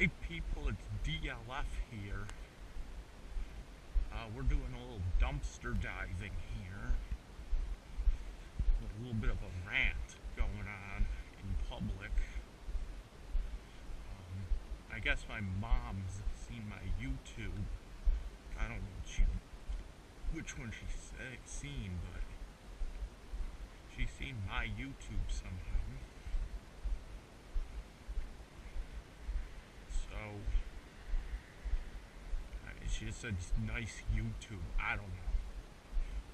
Hey people, it's DLF here. We're doing a little dumpster diving here. A little bit of a rant going on in public. I guess my mom's seen my YouTube. I don't know which one she's seen, but she's seen my YouTube somehow. So she just said nice YouTube. I don't know.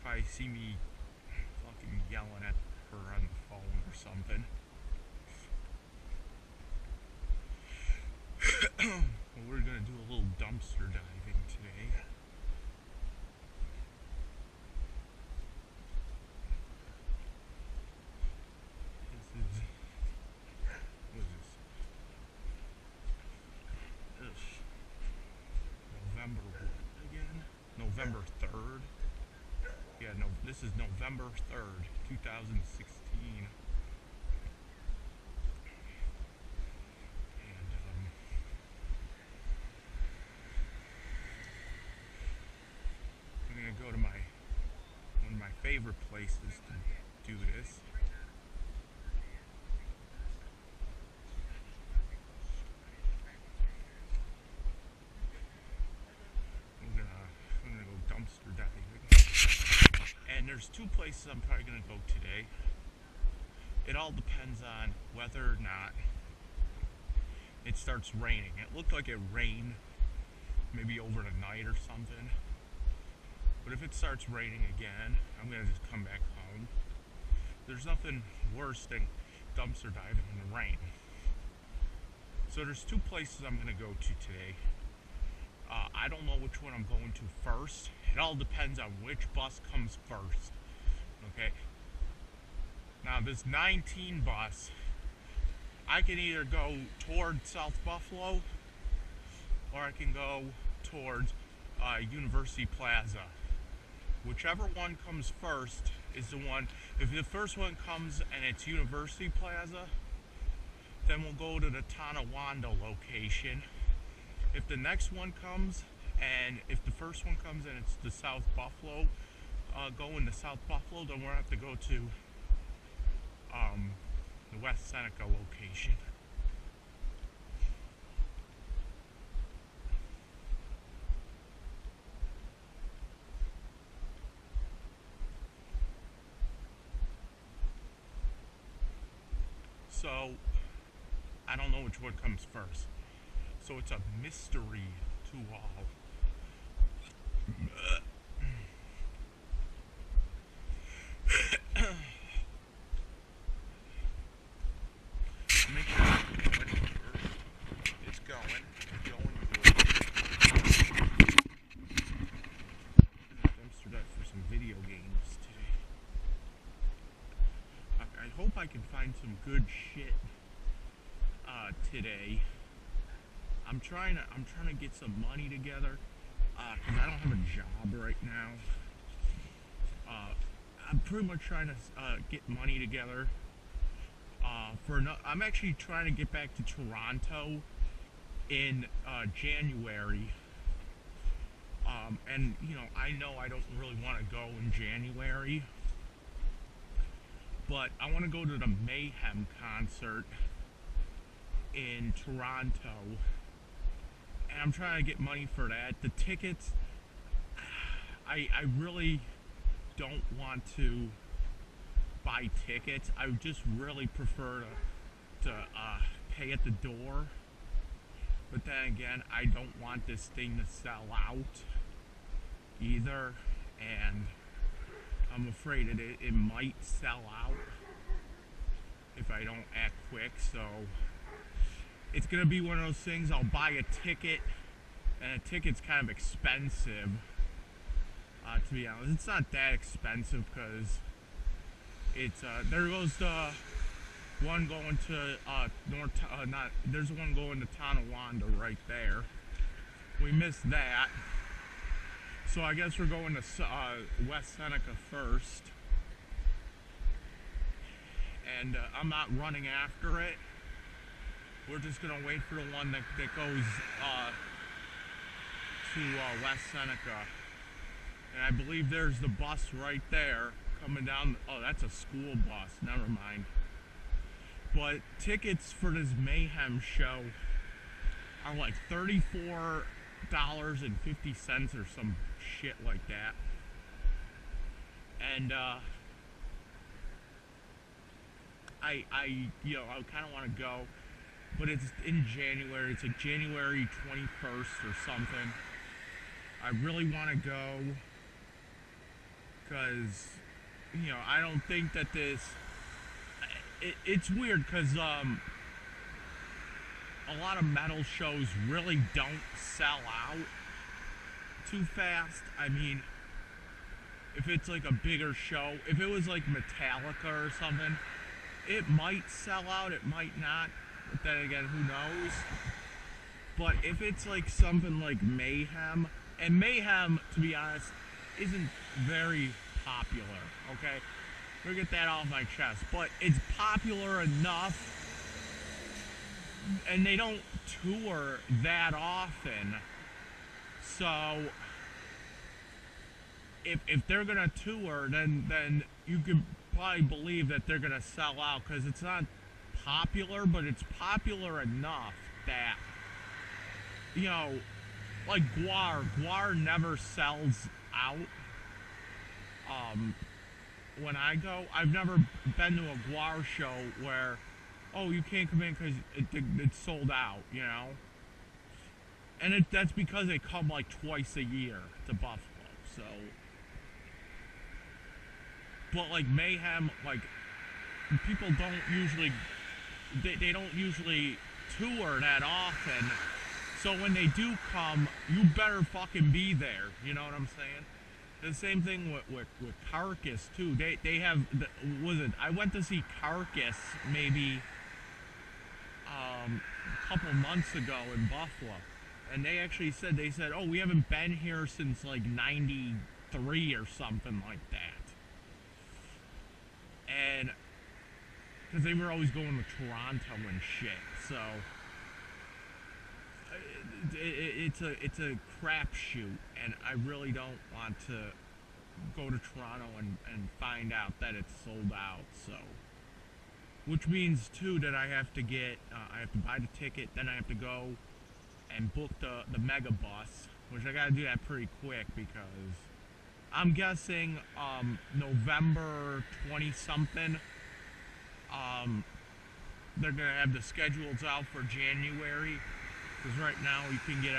Probably see me fucking yelling at her on the phone or something. Well, we're gonna do a little dumpster diving today. What is this? November what again? November 3rd? Yeah, no, this is November 3rd, 2016. I'm gonna go to one of my favorite places to do this. I'm gonna go dumpster diving. And there's two places I'm probably gonna go today. It all depends on whether or not it starts raining. It looked like it rained maybe over the night or something. But if it starts raining again, I'm gonna just come back home. There's nothing worse than dumpster diving in the rain. So there's two places I'm gonna go to today. I don't know which one I'm going to first. It all depends on which bus comes first. Okay. Now this 19 bus, I can either go toward South Buffalo or I can go towards University Plaza. Whichever one comes first is the one. If the first one comes and it's University Plaza, then we'll go to the Tonawanda location. If the next one comes, and if the first one comes and it's the South Buffalo, going to South Buffalo, then we'll have to go to the West Seneca location. So, I don't know which one comes first. So it's a mystery to all. Make sure it's going good. Dumpster dive for some video games today. I hope I can find some good shit today. I'm trying to get some money together because I don't have a job right now. I'm pretty much trying to get money together I'm actually trying to get back to Toronto in January. And you know I don't really want to go in January, but I want to go to the Mayhem concert in Toronto. And I'm trying to get money for that. The tickets, I really don't want to buy tickets. I would just really prefer to pay at the door. But then again, I don't want this thing to sell out either. And I'm afraid it might sell out if I don't act quick. So it's gonna be one of those things. I'll buy a ticket, and a ticket's kind of expensive. To be honest, it's not that expensive because it's there goes the one going to there's one going to Tonawanda right there. We missed that, so I guess we're going to West Seneca first. And I'm not running after it. We're just gonna wait for the one that goes to West Seneca. And I believe there's the bus right there coming down. Oh, that's a school bus. Never mind. But tickets for this Mayhem show are like $34.50 or some shit like that. And I you know, I kind of want to go, but it's in January. It's like January 21st or something. I really want to go because, you know, I don't think that this. It's weird because a lot of metal shows really don't sell out too fast. I mean, if it's like a bigger show, if it was like Metallica or something, it might sell out, it might not, but then again, who knows. But if it's like something like Mayhem, and Mayhem, to be honest, isn't very popular, okay? We'll get that off my chest, but it's popular enough, and they don't tour that often, so if they're gonna tour, then you can probably believe that they're gonna sell out, because it's not popular, but it's popular enough that, you know, like Gwar never sells out. When I go, I've never been to a Gwar show where, oh, you can't come in because it's sold out, you know? And that's because they come like twice a year to Buffalo, so. But like Mayhem, like, people don't usually, they don't usually tour that often, so when they do come, you better fucking be there, you know what I'm saying? The same thing with Carcass too. They have, I went to see Carcass maybe a couple months ago in Buffalo, and they actually said, oh, we haven't been here since like '93 or something like that. And because they were always going to Toronto and shit, so it's a crapshoot, and I really don't want to go to Toronto and find out that it's sold out. So, which means too that I have to buy the ticket, then I have to go and book the mega bus, which I gotta do that pretty quick because I'm guessing November 20 something. They're gonna have the schedules out for January. Because right now you can get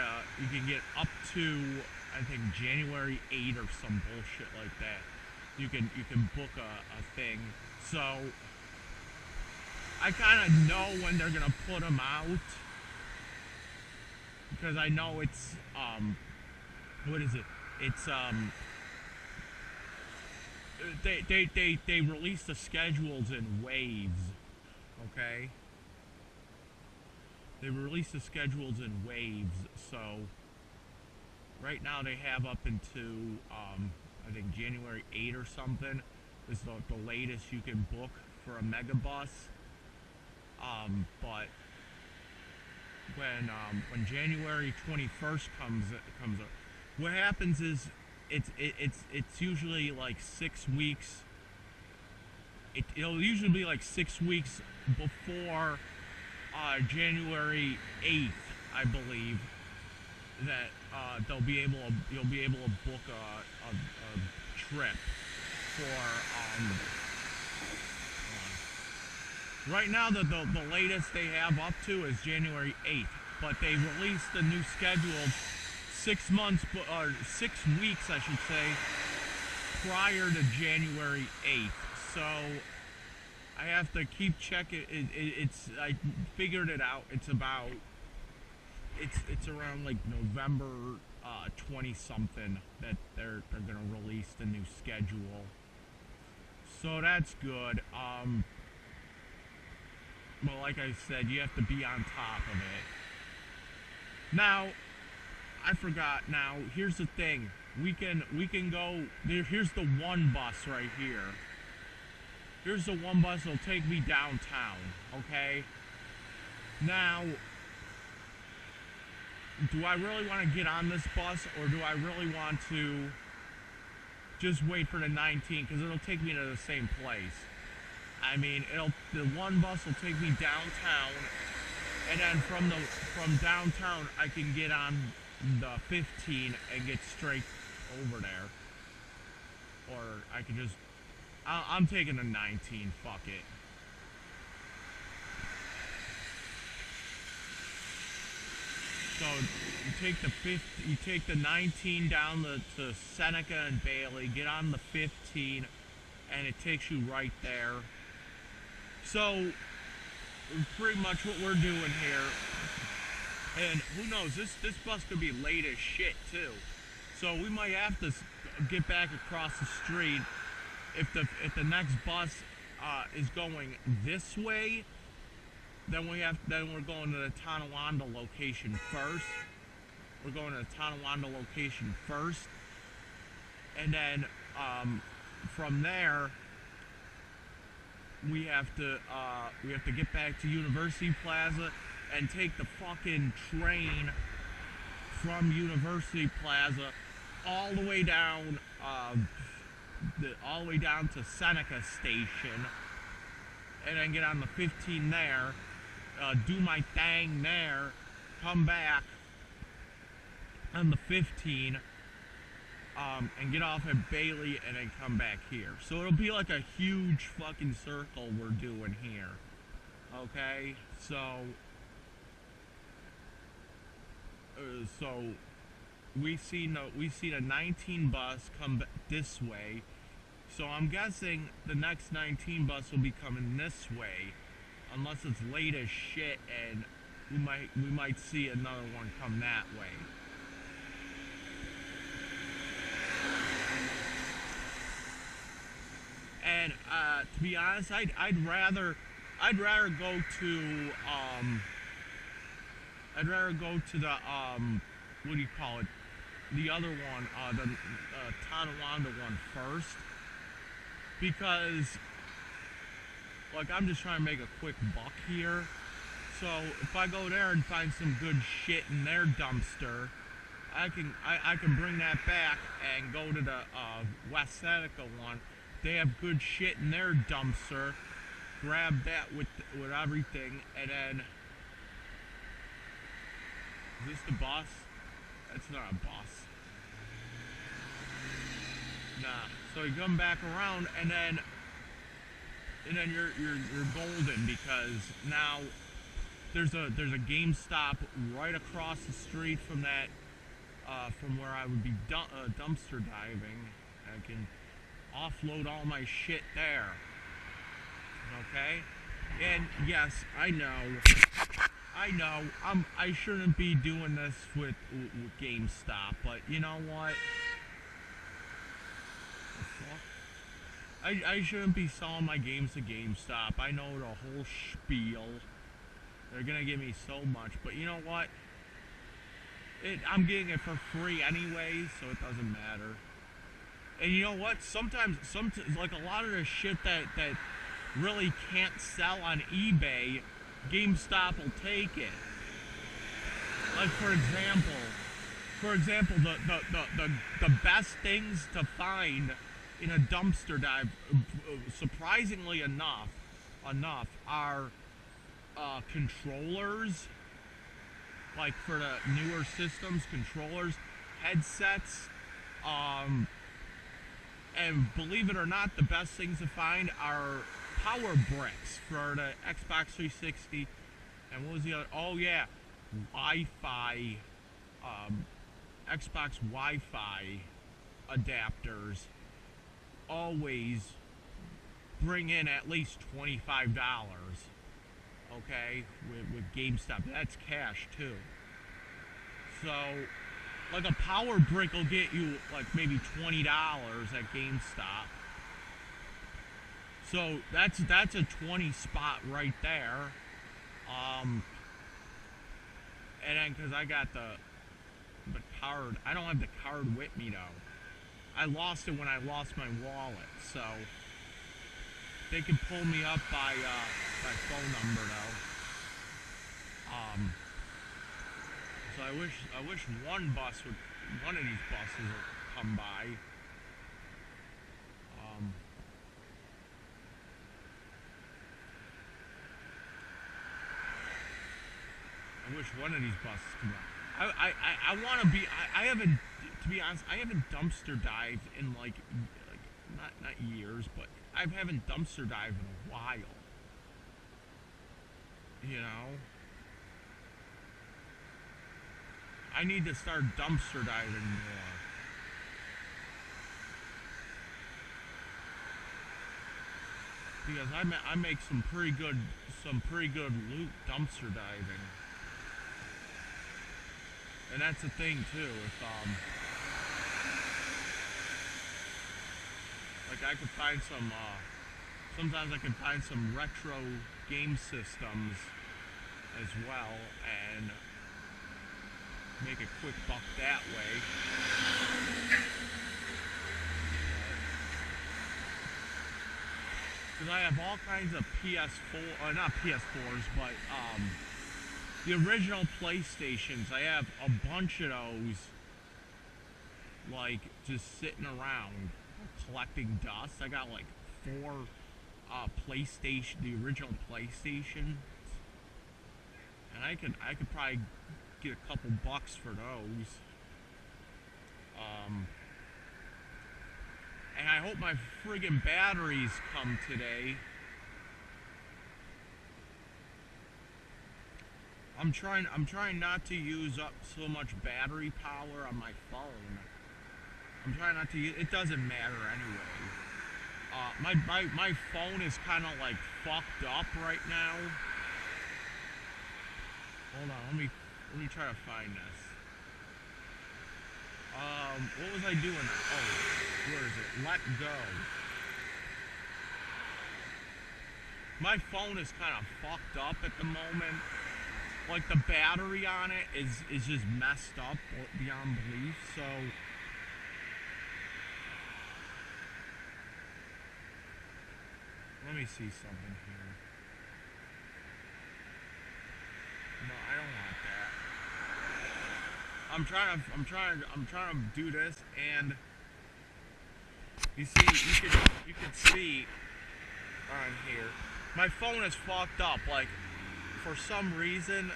up to, I think, January 8 or some bullshit like that. You can book a thing. So I kind of know when they're gonna put them out, because I know it's what is it? It's they release the schedules in waves, okay? They release the schedules in waves, so right now they have up into, I think January 8 or something is the latest you can book for a megabus. But when January 21st comes up, what happens is it's usually like 6 weeks. It'll usually be like 6 weeks before January 8th, I believe, that you'll be able to book a trip for right now. The latest they have up to is January 8th, but they released the new schedule 6 months, or 6 weeks, I should say, prior to January 8th. So I have to keep checking. I figured it out. It's around like November 20 something that they're gonna release the new schedule. So that's good. Well, like I said, you have to be on top of it. Now, I forgot. Now, here's the thing. We can go. Here's the one bus right here. Here's the one bus that'll take me downtown, okay? Now, do I really want to get on this bus, or do I really want to just wait for the 19? Because it'll take me to the same place. I mean, the one bus will take me downtown, and then from downtown I can get on the 15 and get straight over there. Or I could just, I'm taking the 19. Fuck it. So you take the 19 down to Seneca and Bailey, get on the 15, and it takes you right there. So pretty much what we're doing here, and who knows, this bus could be late as shit too. So we might have to get back across the street if the next bus is going this way. Then we're going to the Tonawanda location first. We're going to the Tonawanda location first, and then from there we have to get back to University Plaza and take the fucking train from University Plaza all the way down to Seneca Station, and then get on the 15 there. Do my thing there, come back on the 15, and get off at Bailey, and then come back here. So it'll be like a huge fucking circle we're doing here. Okay, so we see the 19 bus come this way. So I'm guessing the next 19 bus will be coming this way, unless it's late as shit, and we might see another one come that way. And to be honest, I'd rather go to the what do you call it? The other one, the Tonawanda one first. Because, like, I'm just trying to make a quick buck here. So if I go there and find some good shit in their dumpster, I can bring that back and go to the West Seneca one. They have good shit in their dumpster. Grab that with everything, and then, is this the bus? That's not a bus. Nah. So you come back around, and then you're golden, because now there's a GameStop right across the street from that from where I would be dumpster diving. I can offload all my shit there. Okay? And yes, I know I shouldn't be doing this with GameStop, but you know what? I shouldn't be selling my games to GameStop. I know the whole spiel. They're gonna give me so much, but you know what? I'm getting it for free anyway, so it doesn't matter. And you know what? Sometimes like a lot of the shit that really can't sell on eBay, GameStop will take it. Like for example, the best things to find in a dumpster dive, surprisingly enough, are controllers, like for the newer systems, controllers, headsets, and believe it or not, the best things to find are power bricks for the Xbox 360, and what was the other? Oh yeah, Wi-Fi, Xbox Wi-Fi adapters. Always bring in at least $25, okay, with GameStop. That's cash too. So like a power brick will get you like maybe $20 at GameStop. So that's a 20 spot right there. And then because I got the card, I don't have the card with me though. I lost it when I lost my wallet, so they can pull me up by phone number though. So I wish one of these buses would come by. I wish one of these buses come by. I want to be. I haven't, to be honest, I haven't dumpster dived in like not years, but I haven't dumpster dived in a while. You know, I need to start dumpster diving more. Because I make some pretty good loot dumpster diving. And that's the thing too, if like I could find some sometimes I can find some retro game systems as well and make a quick buck that way. Because I have all kinds of PS4, not PS4s, but the original PlayStations. I have a bunch of those, like, just sitting around collecting dust. I got like 4 the original PlayStations, and I could probably get a couple bucks for those. And I hope my friggin' batteries come today. I'm trying not to use up so much battery power on my phone. I'm trying not to use, it doesn't matter anyway. My phone is kind of like fucked up right now. Hold on, let me try to find this. What was I doing? Oh, where is it? Let go. My phone is kind of fucked up at the moment. Like, the battery on it is just messed up beyond belief, so... Let me see something here. No, I don't want that. I'm trying to do this, and you see, you can see on here, my phone is fucked up. Like, for some reason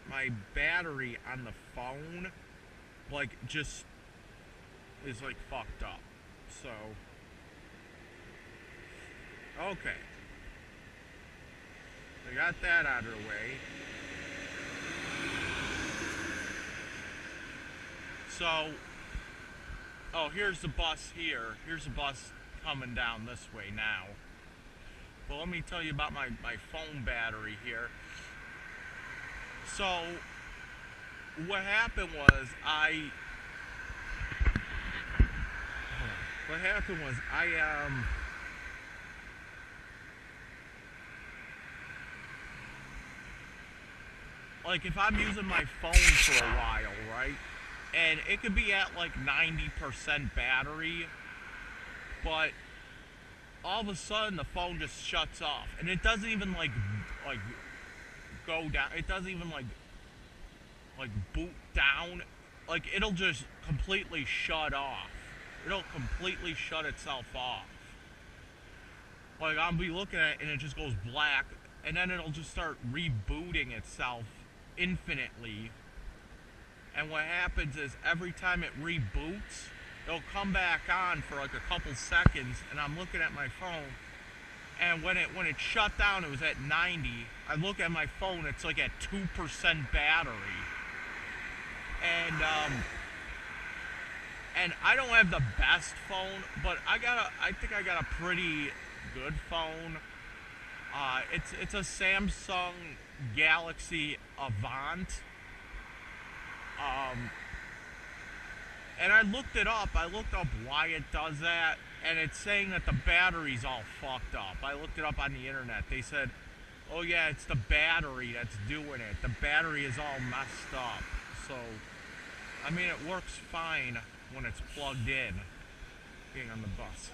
my battery on the phone, like, just is like fucked up. So, okay, I got that out of the way. So, oh, here's the bus here. Here's the bus coming down this way now. But let me tell you about my phone battery here. So, what happened was I like, if I'm using my phone for a while, right? And it could be at like 90% battery, but all of a sudden the phone just shuts off, and it doesn't even like go down. It doesn't even like boot down. Like, it'll just completely shut off. It'll completely shut itself off. Like, I'll be looking at it and it just goes black, and then it'll just start rebooting itself infinitely. And what happens is, every time it reboots, it'll come back on for like a couple seconds, and I'm looking at my phone, and when it shut down, it was at 90. I look at my phone, it's like at 2% battery. And I don't have the best phone, but I think I got a pretty good phone. It's a Samsung Galaxy Avant. And I looked it up. I looked up why it does that, and it's saying that the battery's all fucked up. I looked it up on the internet. They said, oh yeah, it's the battery that's doing it. The battery is all messed up. So, I mean, it works fine when it's plugged in, being on the bus.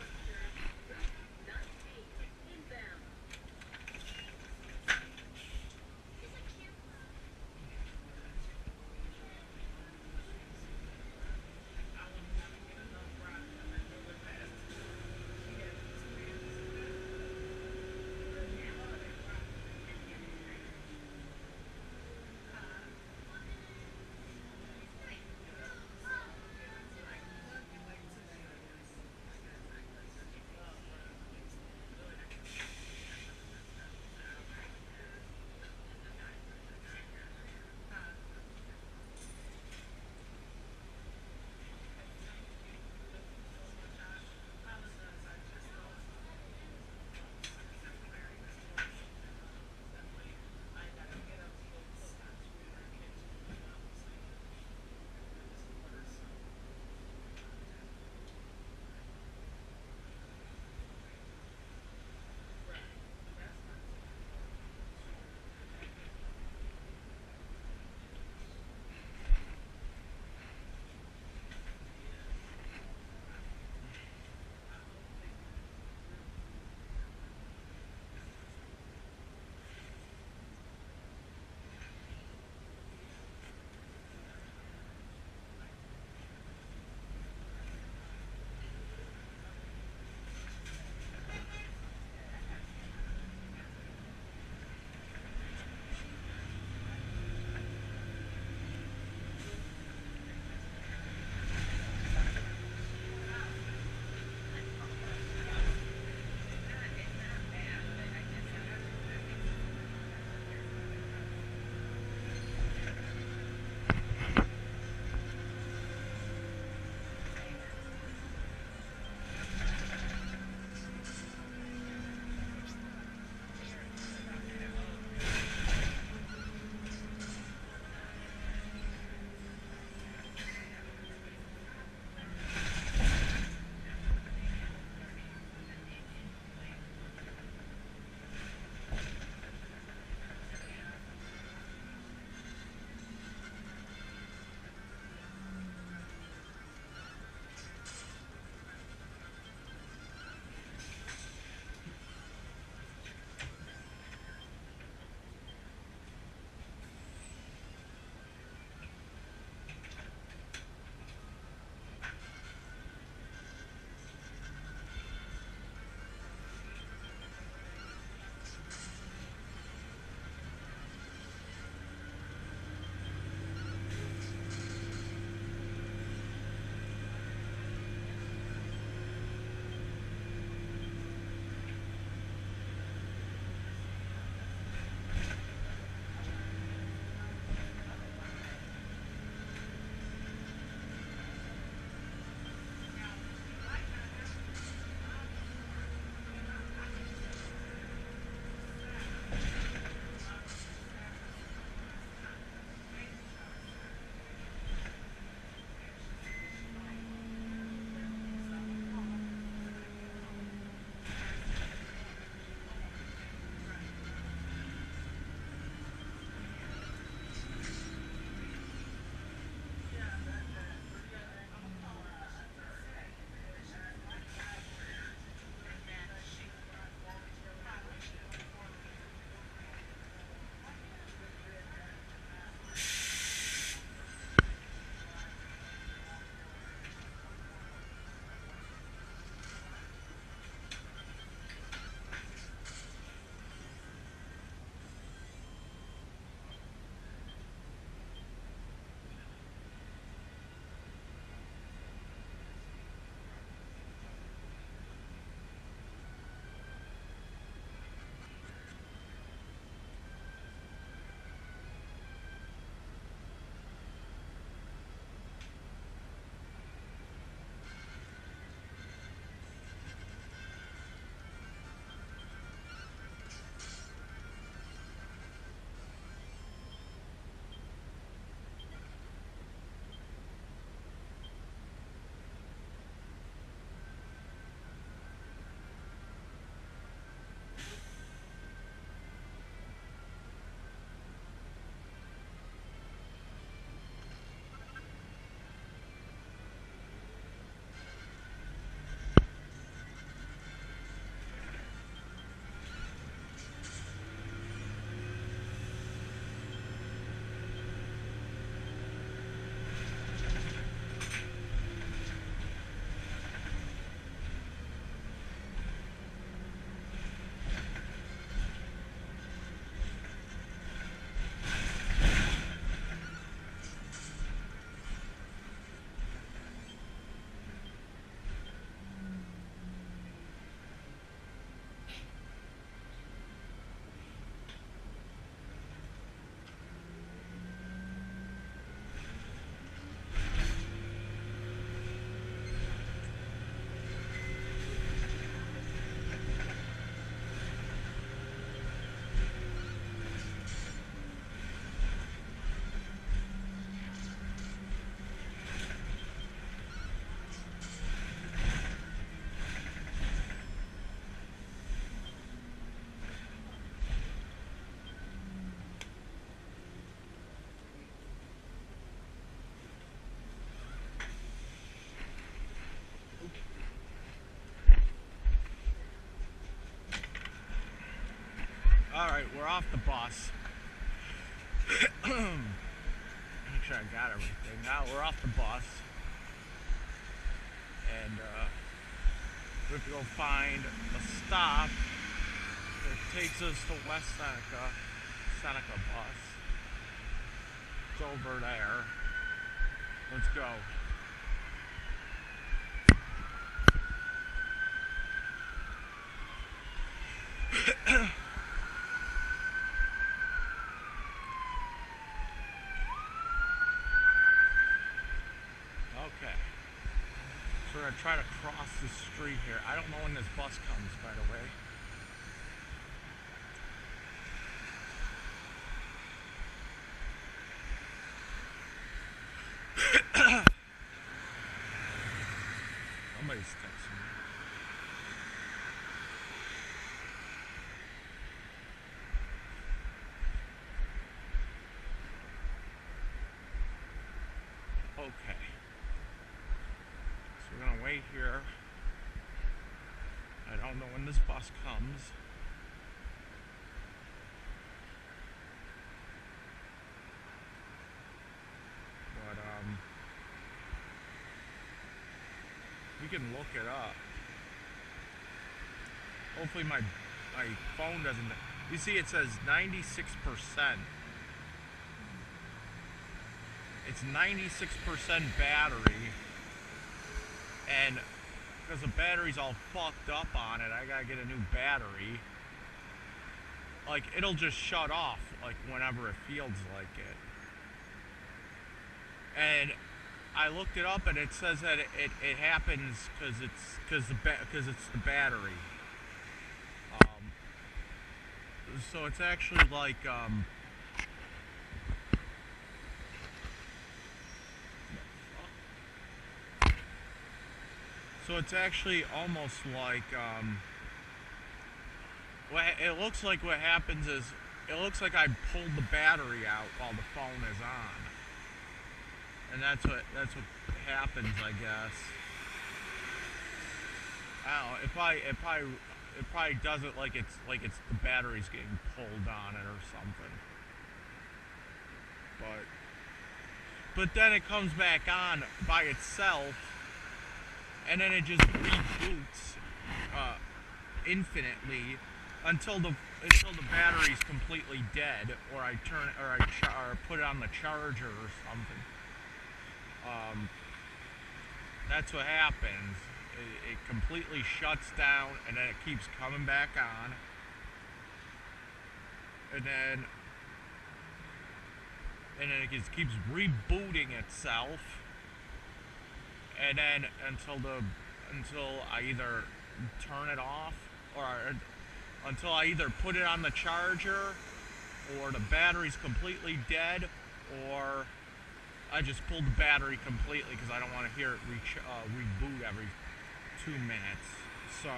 Alright, we're off the bus. Make sure I got everything. Now we're off the bus. And we have to go find a stop that takes us to West Seneca bus. It's over there. Let's go. Okay. So we're going to try to cross the street here. I don't know when this bus comes, by the way. Somebody's texting me. Okay. So we're gonna wait here. I don't know when this bus comes. But we can look it up. Hopefully my phone doesn't. You see, it says 96%. It's 96% battery, and because the battery's all fucked up on it, I gotta get a new battery. Like, it'll just shut off, like, whenever it feels like it. And I looked it up, and it says that it happens because it's the battery. So it's actually like so it's actually almost like it looks like what happens is it looks like I pulled the battery out while the phone is on. And that's what happens, I guess. I don't know, it probably does it like it's the battery's getting pulled on it or something. But then it comes back on by itself, and then it just reboots infinitely until the battery's completely dead, or I put it on the charger or something. That's what happens. It completely shuts down, and then it keeps coming back on, and then it just keeps rebooting itself, and then until I either turn it off, or until I either put it on the charger, or the battery's completely dead, or I just pulled the battery completely because I don't want to hear it reboot every 2 minutes. So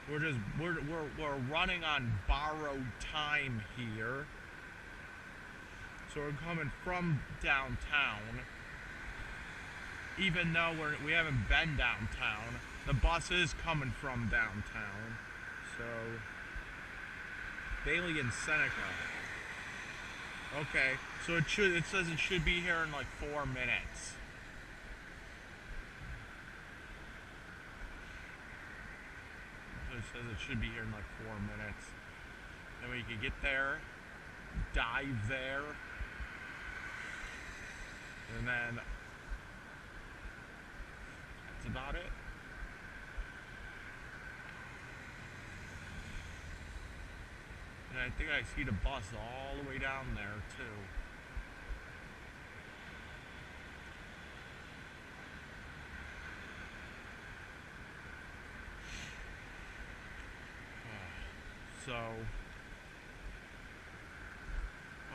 we're running on borrowed time here. So we're coming from downtown, even though we haven't been downtown. The bus is coming from downtown. So Bailey and Seneca. Okay, so it says it should be here in like 4 minutes. It says it should be here in like 4 minutes. Then we can get there, dive there, and then that's about it. And I think I see the bus all the way down there too.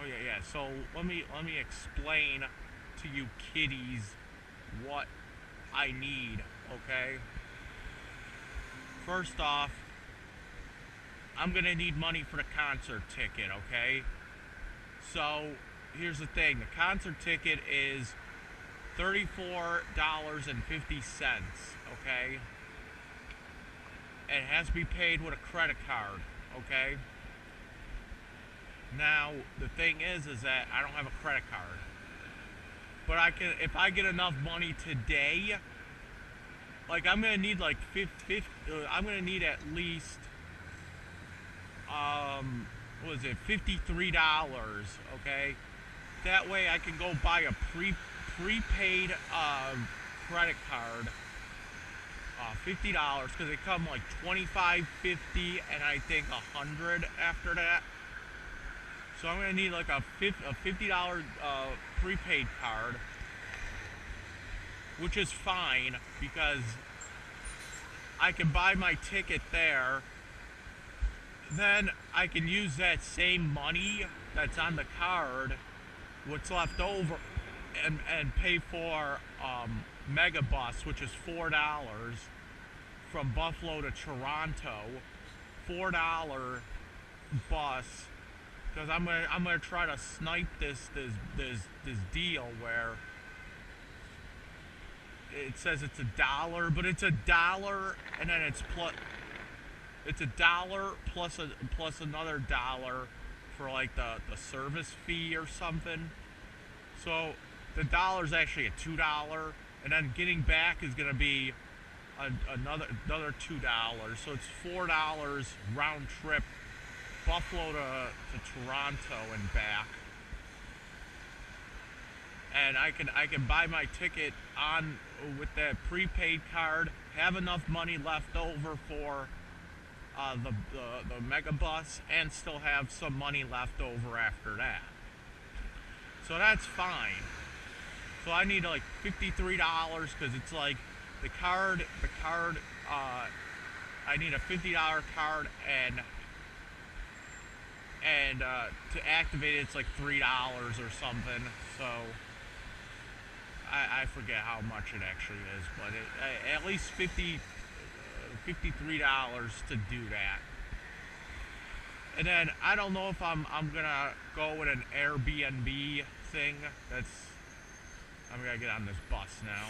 Oh yeah. So let me explain to you kiddies what I need, okay? First off, I'm gonna need money for the concert ticket, okay? So here's the thing: the concert ticket is $34.50, okay? And it has to be paid with a credit card. Okay? Now, the thing is that I don't have a credit card. But I can, if I get enough money today, like I'm gonna need like I'm gonna need at least, what was it, $53, okay? That way I can go buy a prepaid credit card, $50, because they come like 25, 50, and I think 100 after that. So I'm gonna need like a $50 prepaid card, which is fine because I can buy my ticket there. Then I can use that same money that's on the card, what's left over, and pay for Megabus, which is $4 from Buffalo to Toronto, $4 bus. Because I'm gonna try to snipe this deal where it says it's $1, but it's $1, and then it's $1 plus another $1 for like the service fee or something. So the $1's actually a $2, and then getting back is gonna be another $2. So it's $4 round trip, Buffalo to Toronto and back. And I can buy my ticket on with that prepaid card, have enough money left over for the Megabus, and still have some money left over after that. So that's fine. So I need like $53 because it's like the card. I need a $50 card, and to activate it, it's like $3 or something. So I forget how much it actually is, but at least $53 to do that. And then I don't know if I'm gonna go with an Airbnb thing. I'm gonna get on this bus now.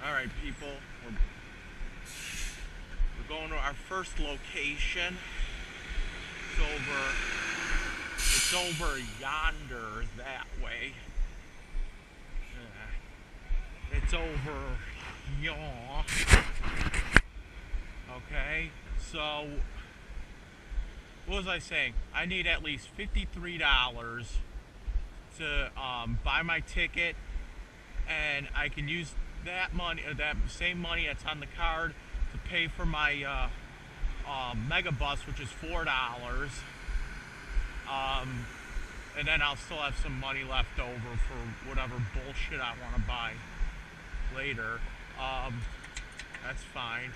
Alright, people, we're going to our first location. It's over yonder, that way. It's over yaw. Okay, so what was I saying? I need at least $53 to buy my ticket, and I can use that money, that same money that's on the card, to pay for my mega bus, which is $4. And then I'll still have some money left over for whatever bullshit I want to buy later. That's fine.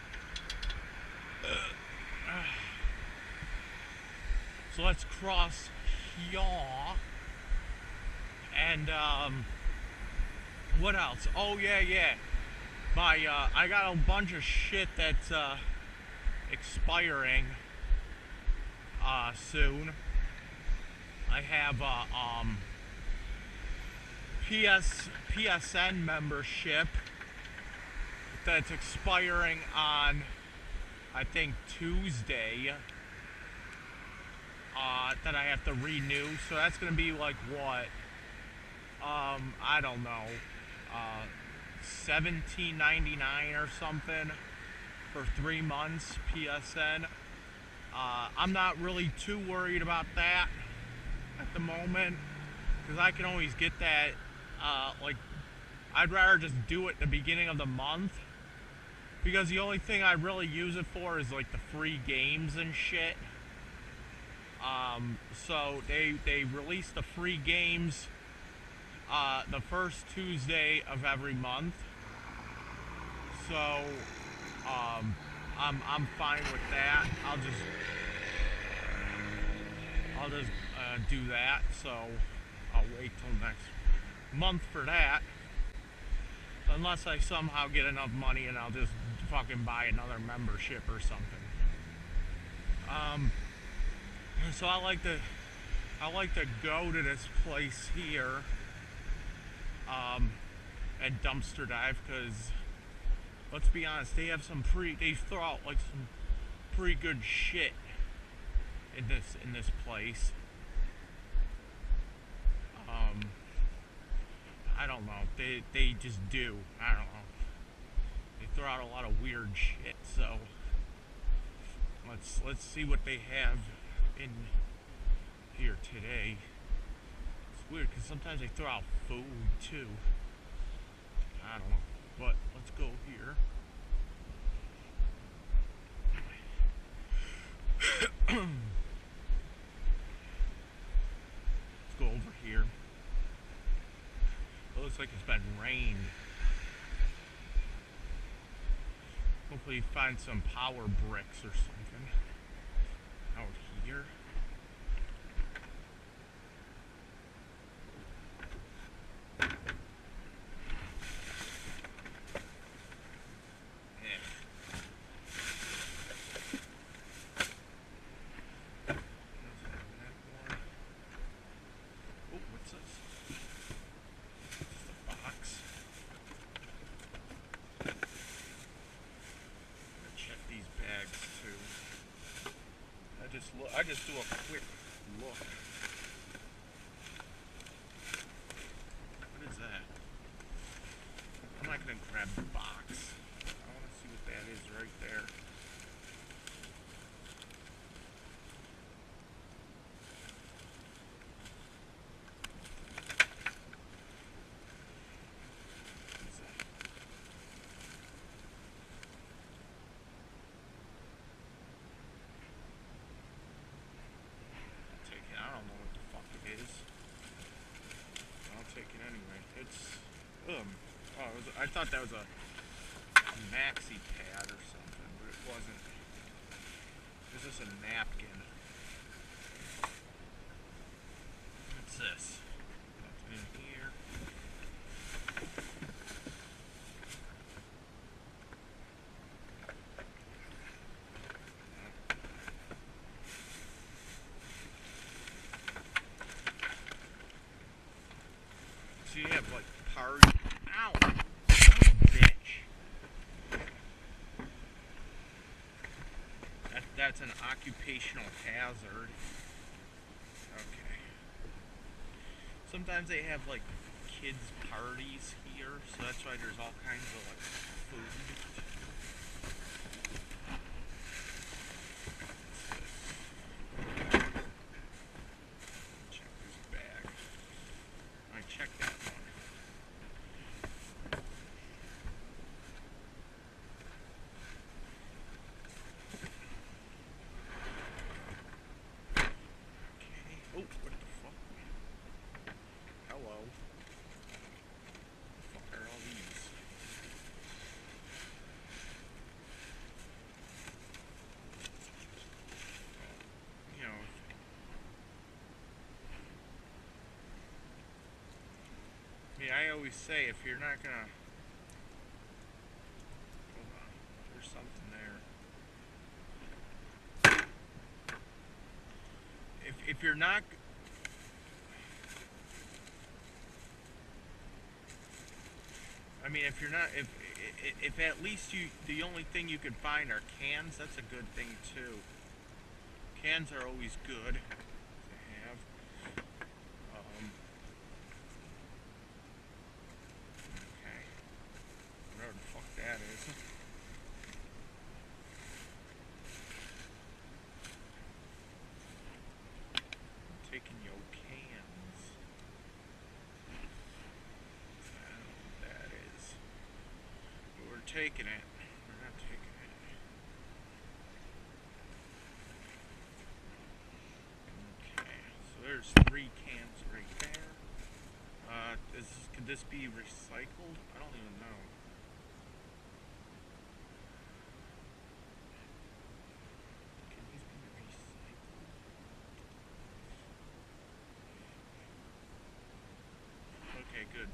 So let's cross yaw. And what else? Oh yeah. I got a bunch of shit that's expiring soon. I have PSN membership that's expiring on, I think, Tuesday, that I have to renew. So that's gonna be like what? I don't know, $17.99 or something for 3 months PSN. I'm not really too worried about that at the moment, because I can always get that, like, I'd rather just do it at the beginning of the month, because the only thing I really use it for is like the free games and shit. So they release the free games the first Tuesday of every month. So I'm fine with that. I'll just do that. So I'll wait till next month for that, unless I somehow get enough money, and I'll just fucking buy another membership or something. So I like to go to this place here, and dumpster dive, because let's be honest, they throw out like some pretty good shit in this place. I don't know, they just do. I don't know, they throw out a lot of weird shit. So let's see what they have in here today. It's weird because sometimes they throw out food too. I don't know, but let's go here. Let's go over here. It looks like it's been rained. Hopefully find some power bricks or something out here. I just do a quick look. What is that? I'm not gonna grab the box. I want to see what that is right there. What is that? I don't know what the fuck it is. I'll take it anyway. It's I thought that was a maxi pad or something, but it wasn't. It's just a napkin. What's this? Nothing in here. So you have like party. Ow! Son of a bitch. that's an occupational hazard. Okay. Sometimes they have like kids parties here, so that's why there's all kinds of like food. Check this bag. I checked that one. Oh, what the fuck? Hello. What the fuck are all these? You know, I always say if you're not gonna... Hold on, there's something there. If you're not... I mean, if you're not, if at least the only thing you can find are cans, that's a good thing too. Cans are always good to have. Okay, whatever the fuck that is. I'm taking your cans. That is. We're taking it. We're not taking it. Okay, so there's 3 cans right there. Could this be recycled? I don't even know. Can these be recycled? Okay, good.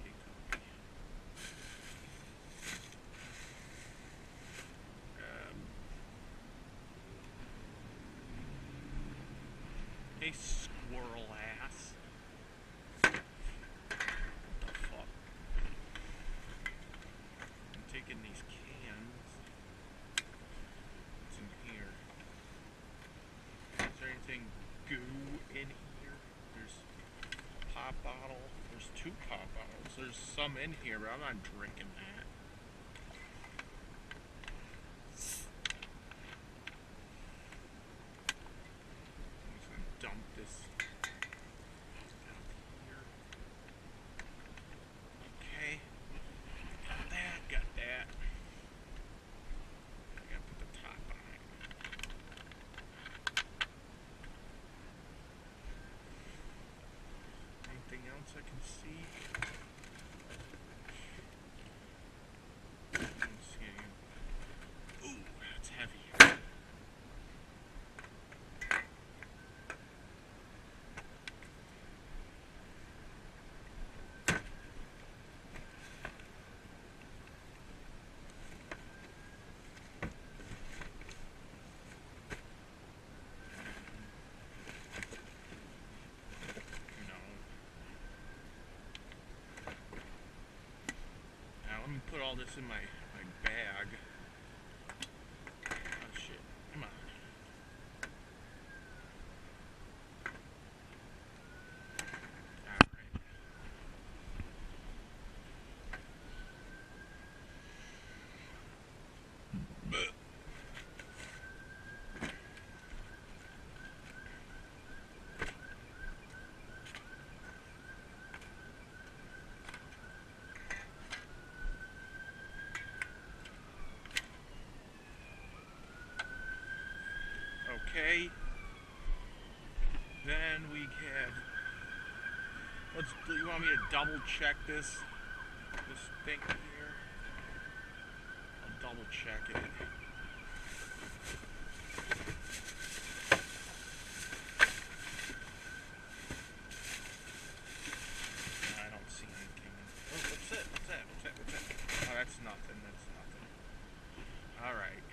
Hey, squirrel ass. What the fuck? I'm taking these cans. What's in here? Is there anything goo in here? There's a pop bottle. There's 2 pop bottles. There's some in here, but I'm not drinking that. Dump this out here. Okay. Got that. I gotta put the top on it. Anything else I can see? I don't see any. Ooh, that's heavy. Let me put all this in my bag. Oh shit, come on. Alright. Okay. Then we have. You want me to double check this thing here? I'll double check it. I don't see anything. Oh, what's that? What's that? What's that? What's that? Oh, that's nothing. That's nothing. Alright.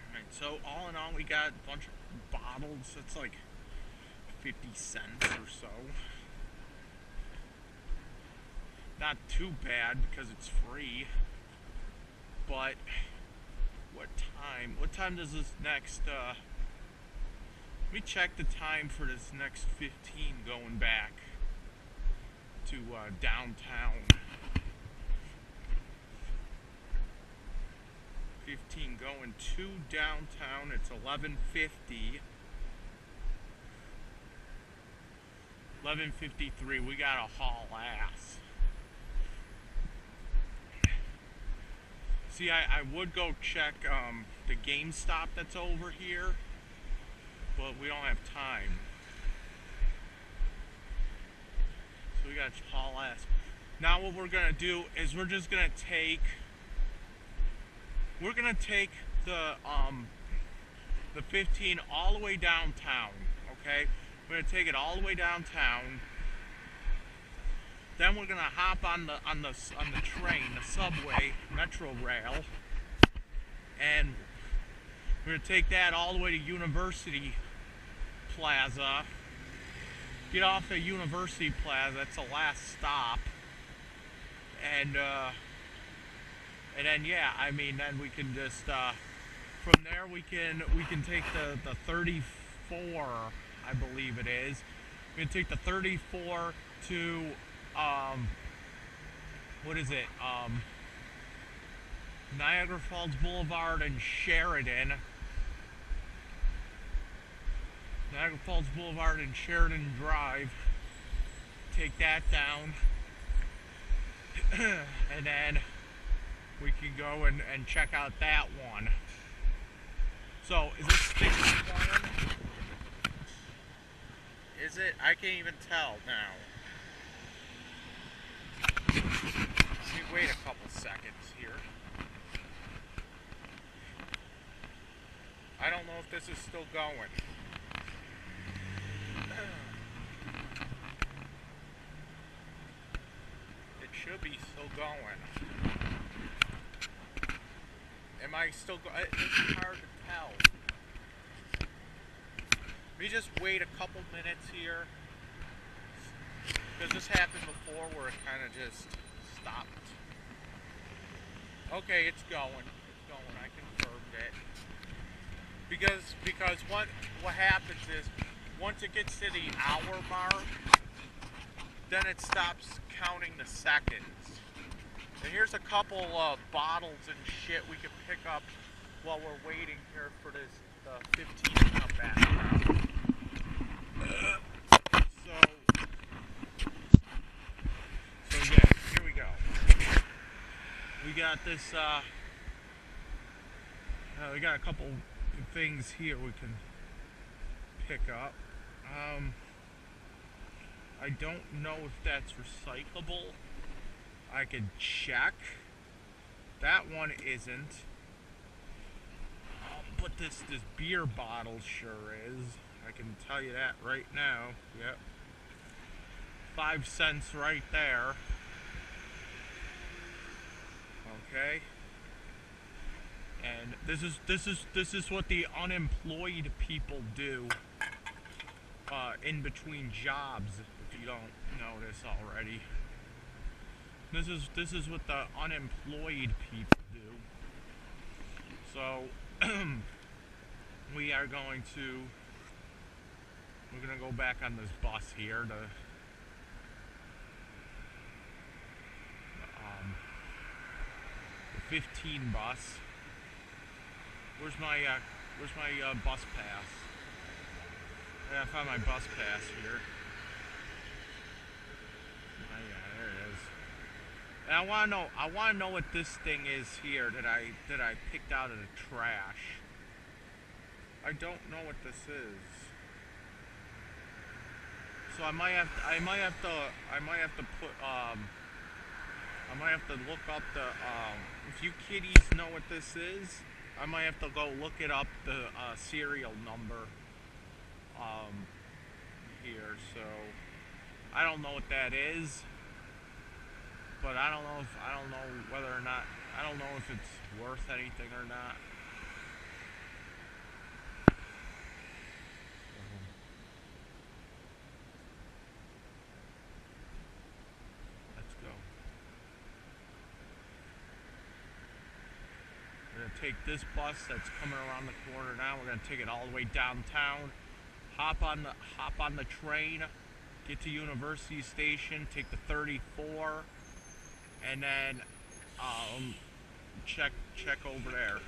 Alright, so all in all, we got a bunch of bottles. It's like 50 cents or so. Not too bad because it's free, but What time? What time does this next, let me check the time for this next 15 going back to downtown. 15 going to downtown. It's 11:50. 11:53. We got to haul ass. See, I would go check the GameStop that's over here, but we don't have time. So we got to haul ass. Now what we're gonna do is we're gonna take the 15 all the way downtown. Okay, we're gonna take it all the way downtown. Then we're gonna hop on the train, the subway, metro rail, and we're gonna take that all the way to University Plaza. Get off at University Plaza. That's the last stop, and then yeah, I mean, then we can just from there we can take the 34, I believe it is. We can take the 34 to what is it? Niagara Falls Boulevard and Sheridan. Niagara Falls Boulevard and Sheridan Drive. Take that down. And then we can go and check out that one. So, is this thing going? Is it? I can't even tell now. Let me wait a couple seconds here. I don't know if this is still going. It should be still going. Am I still going? It's hard to tell. Let me just wait a couple minutes here. Because this happened before where it kind of just stopped. Okay, it's going. It's going. I confirmed it. Because what happens is once it gets to the hour mark, then it stops counting the seconds. And here's a couple bottles and shit we can pick up while we're waiting here for this 15 to come back around. So yeah, here we go. We got this, we got a couple things here we can pick up. I don't know if that's recyclable. I could check. That one isn't. But this beer bottle sure is. I can tell you that right now. Yep. 5 cents right there. Okay. And this is what the unemployed people do in between jobs, if you don't notice already. This is what the unemployed people do. So we're gonna go back on this bus here to the 15 bus. Where's my bus pass? I found my bus pass here. Oh, yeah, there it is. And I wanna know what this thing is here that I picked out of the trash. I don't know what this is. So I might have to look up the if you kiddies know what this is, I might have to go look it up, the serial number here. So I don't know what that is, but I don't know whether or not, I don't know if it's worth anything or not. gonna take this bus that's coming around the corner now. We're gonna take it all the way downtown. Hop on the train, get to University Station, take the 34, and then check over there.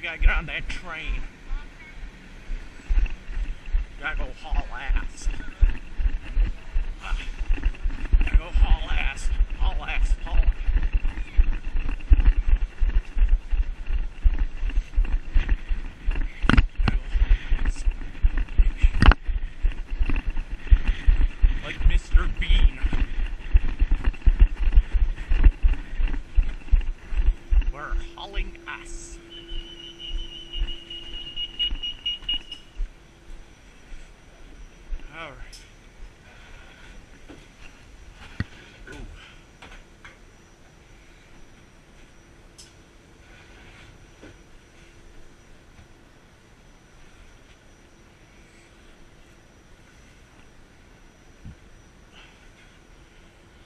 gotta get on that train. Gotta go haul ass. Gotta go haul ass. Haul ass. Haul ass. Like Mr. Bean. We're hauling ass. Alright. Ooh.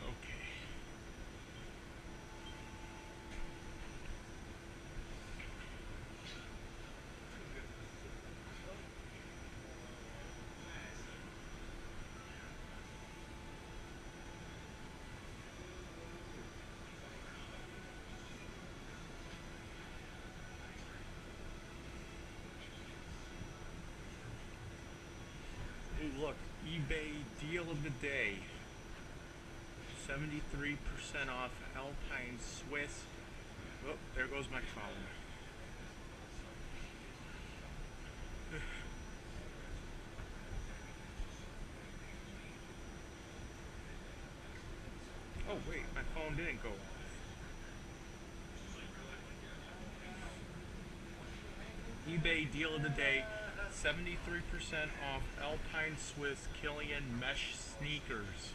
Okay. Ooh, look, eBay deal of the day. 73% off Alpine Swiss. Oh, there goes my phone. Oh wait, my phone didn't go off. eBay deal of the day. 73% off Alpine Swiss Killian mesh sneakers.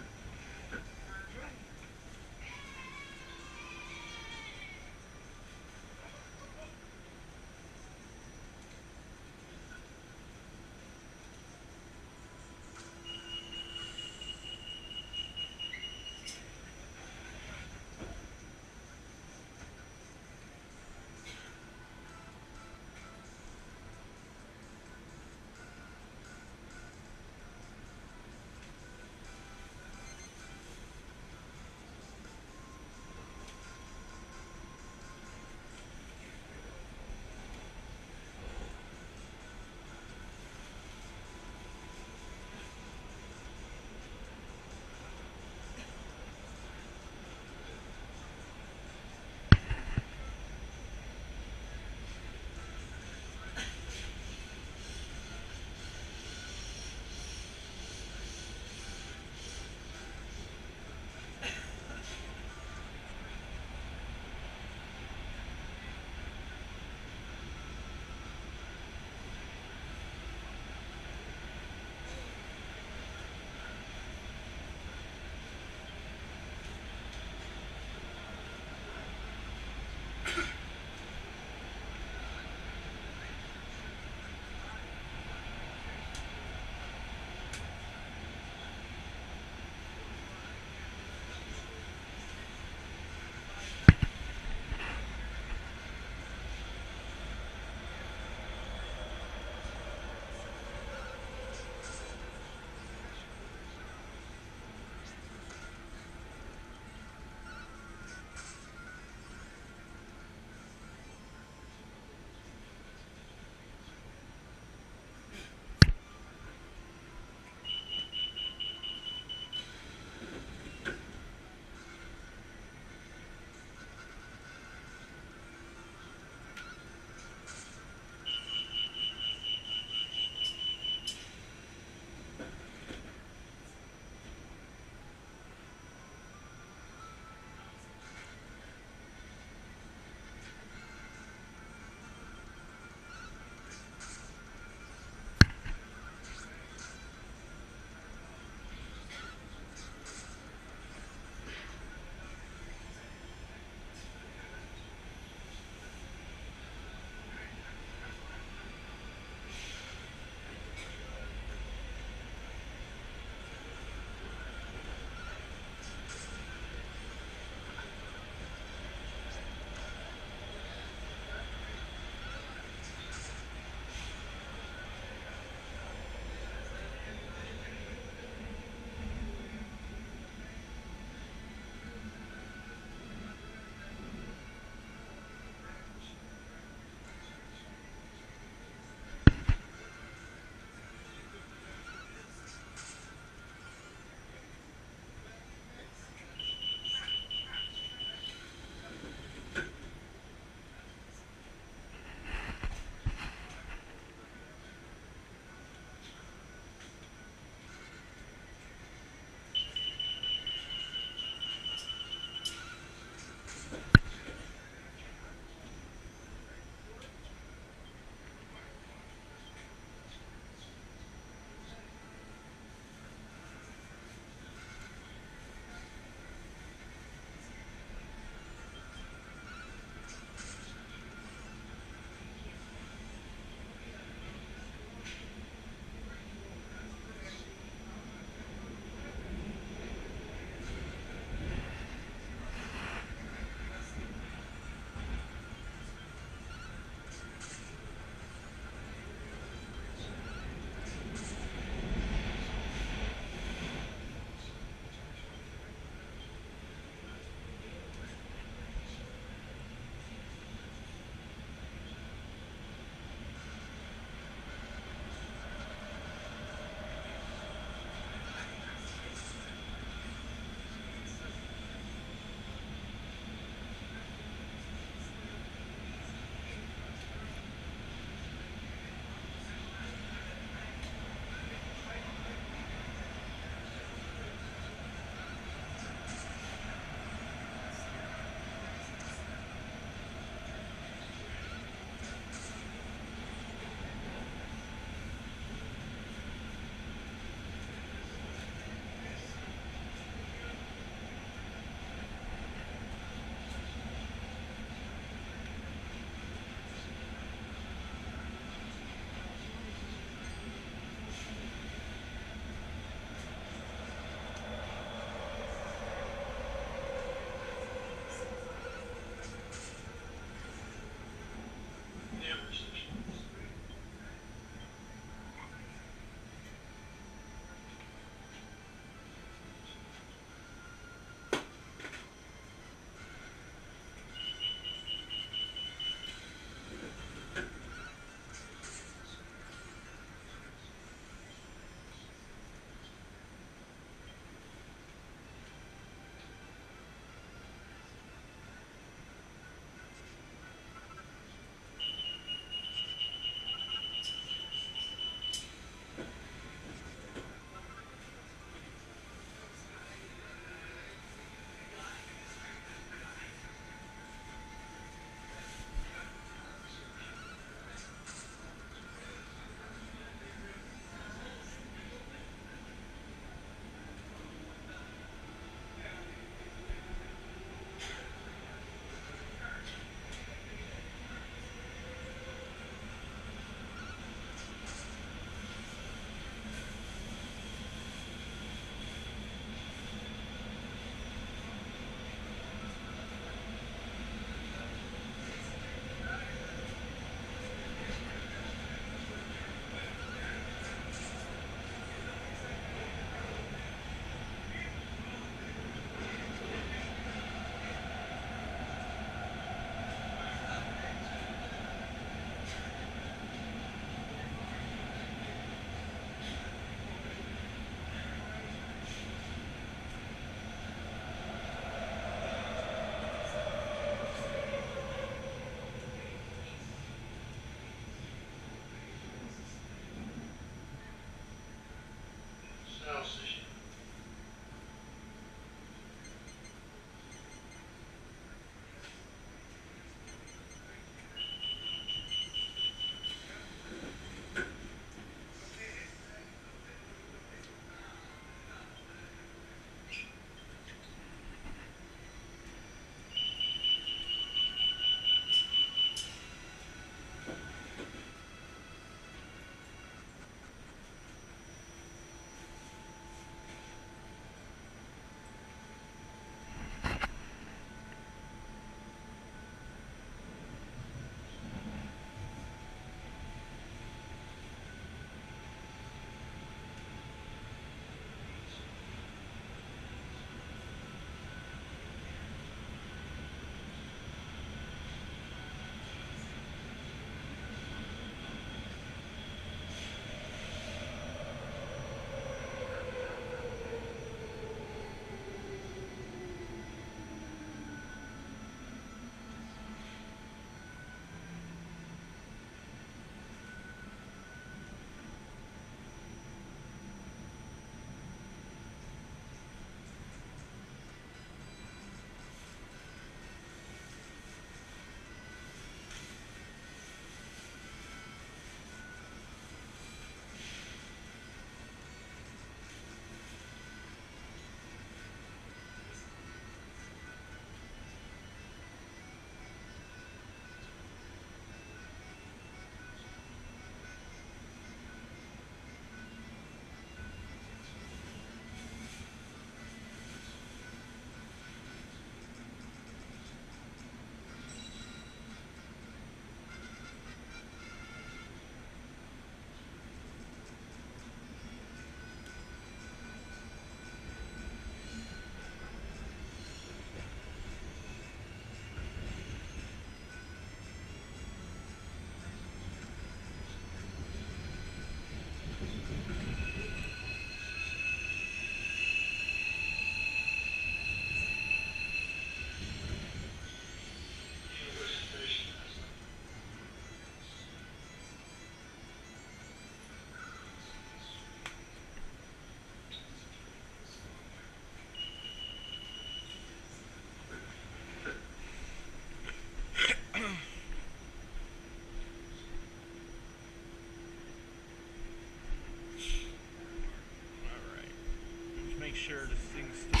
Make sure this thing's still.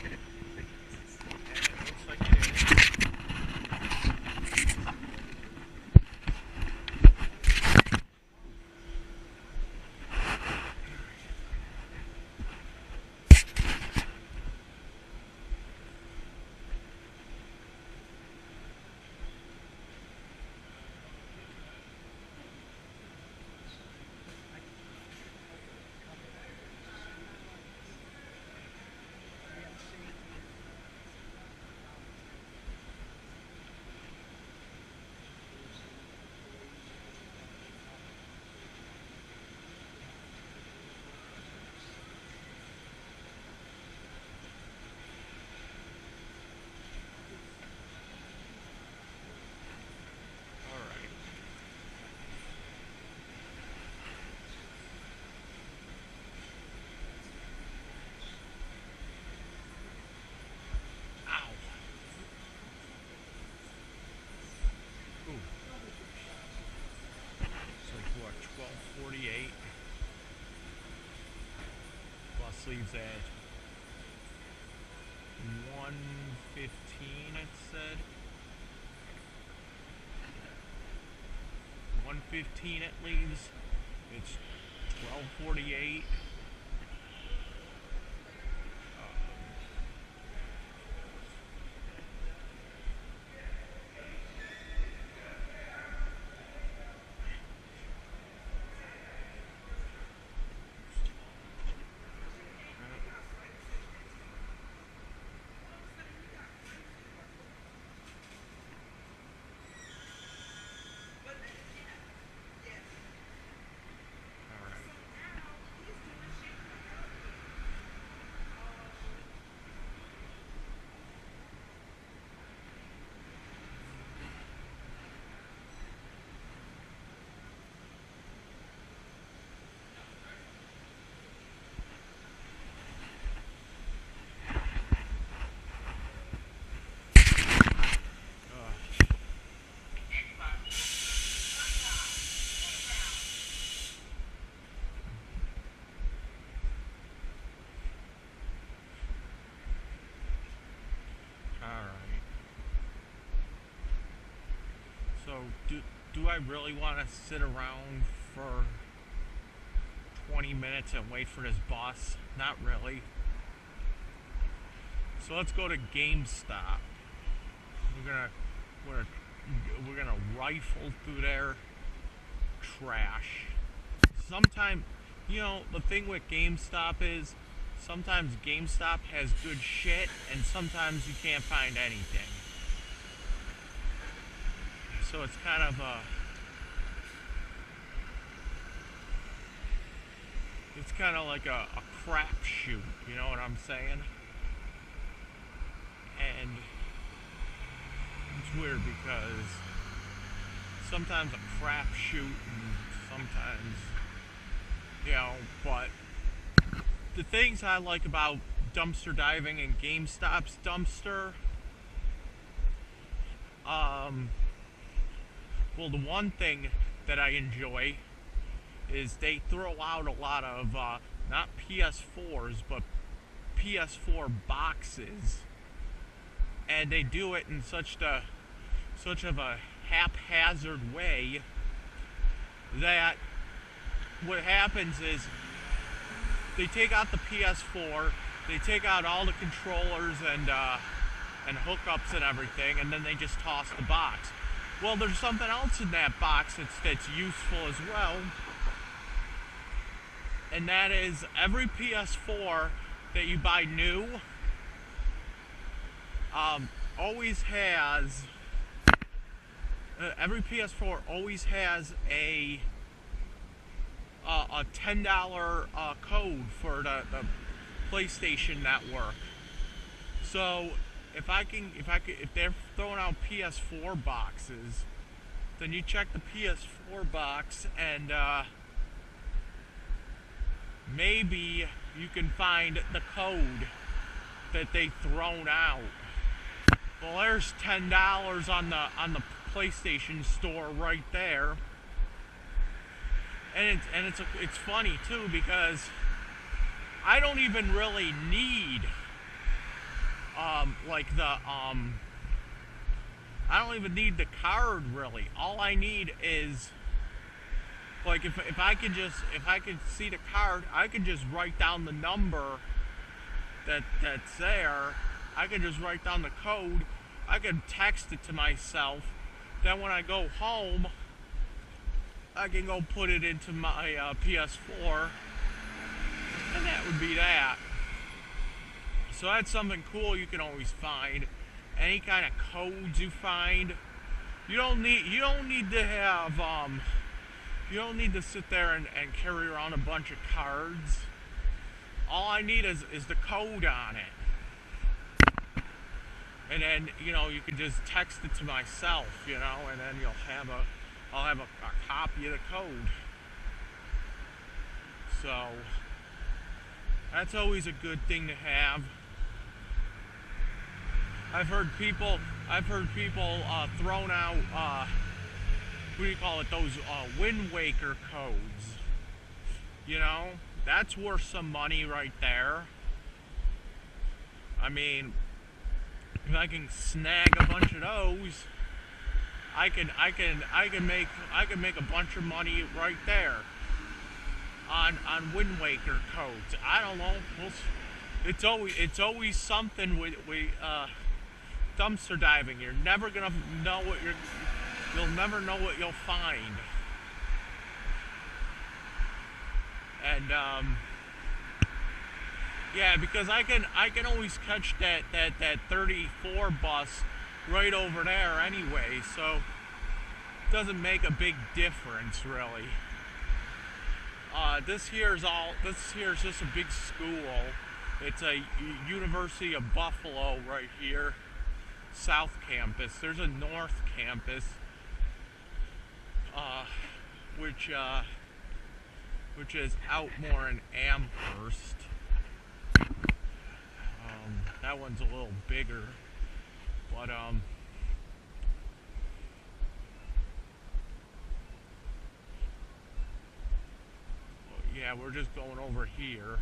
And it looks like it is. It's like what, 12:48 plus leaves at 1:15 it said. 1:15 it leaves. It's 12:48. do I really want to sit around for 20 minutes and wait for this bus? Not really. So let's go to GameStop. We're gonna rifle through their trash. Sometimes, you know, the thing with GameStop is sometimes GameStop has good shit and sometimes you can't find anything. So it's kind of like a crapshoot, you know what I'm saying? And it's weird because sometimes a crapshoot and sometimes, you know, but the things I like about dumpster diving and GameStop's dumpster, well, the one thing that I enjoy is they throw out a lot of, not PS4s, but PS4 boxes. And they do it in such of a haphazard way that what happens is they take out the PS4, they take out all the controllers and hookups and everything, and then they just toss the box. Well, there's something else in that box that's useful as well, and that is every PS4 that you buy new always has every PS4 always has a $10 code for the PlayStation Network. So if they're throwing out PS4 boxes, then you check the PS4 box and maybe you can find the code that they thrown out. Well, there's $10 on the PlayStation Store right there, and it's funny too because I don't even really need I don't even need the card really. All I need is like if I could see the card, I could just write down the number that's there. I can just write down the code. I can text it to myself. Then when I go home, I can go put it into my PS4, and that would be that. So that's something cool you can always find. Any kind of codes you find, you don't need to have you don't need to sit there and carry around a bunch of cards. All I need is the code on it. And then, you know, you can just text it to myself, you know, and then I'll have a copy of the code. So that's always a good thing to have. I've heard people thrown out what do you call it, those Wind Waker codes. You know, that's worth some money right there. I mean, if I can snag a bunch of those, I can make a bunch of money right there on Wind Waker codes. I don't know. It's always something with dumpster diving. You're never gonna know you'll never know what you'll find. And yeah, because I can always catch that 34 bus right over there anyway, so it doesn't make a big difference really. This here's just a big school. It's a University of Buffalo right here, South Campus. There's a North Campus, which is out more in Amherst. That one's a little bigger, but yeah, we're just going over here,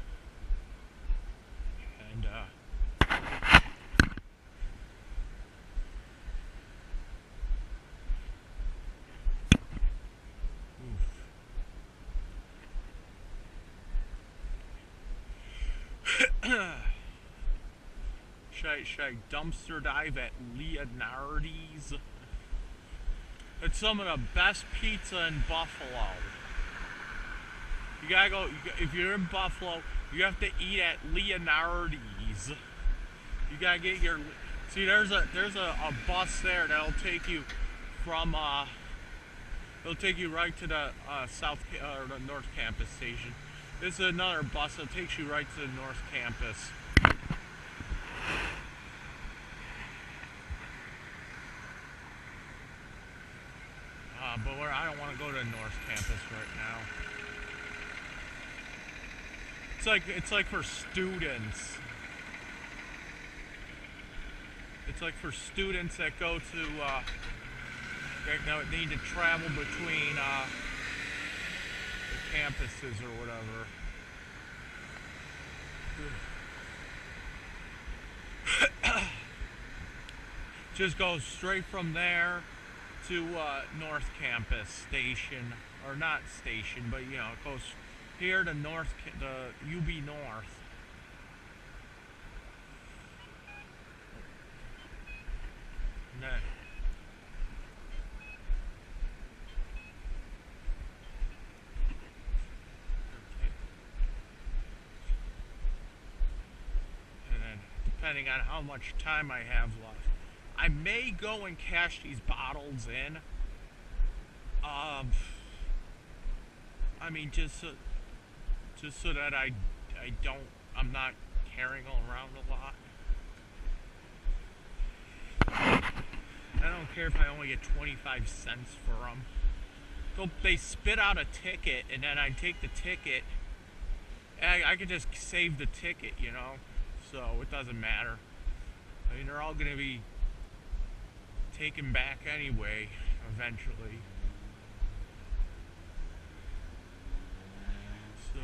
and I dumpster dive at Leonardi's? It's some of the best pizza in Buffalo. You gotta go, if you're in Buffalo, you have to eat at Leonardi's. You gotta get your, see there's a bus there that'll take you from, it'll take you right to the the North Campus station. This is another bus that takes you right to the North Campus. But I don't want to go to North Campus right now. It's like for students. It's like for students that go to that need to travel between the campuses or whatever. Just goes straight from there to North Campus station, or not station, but you know, it goes here to the UB North. No. And then, depending on how much time I have left, I may go and cash these bottles in. I mean, just so that I'm not carrying around a lot. I don't care if I only get 25 cents for them. They spit out a ticket, and then I take the ticket. I could just save the ticket, you know, so it doesn't matter. I mean, they're all gonna be taken back anyway, eventually. So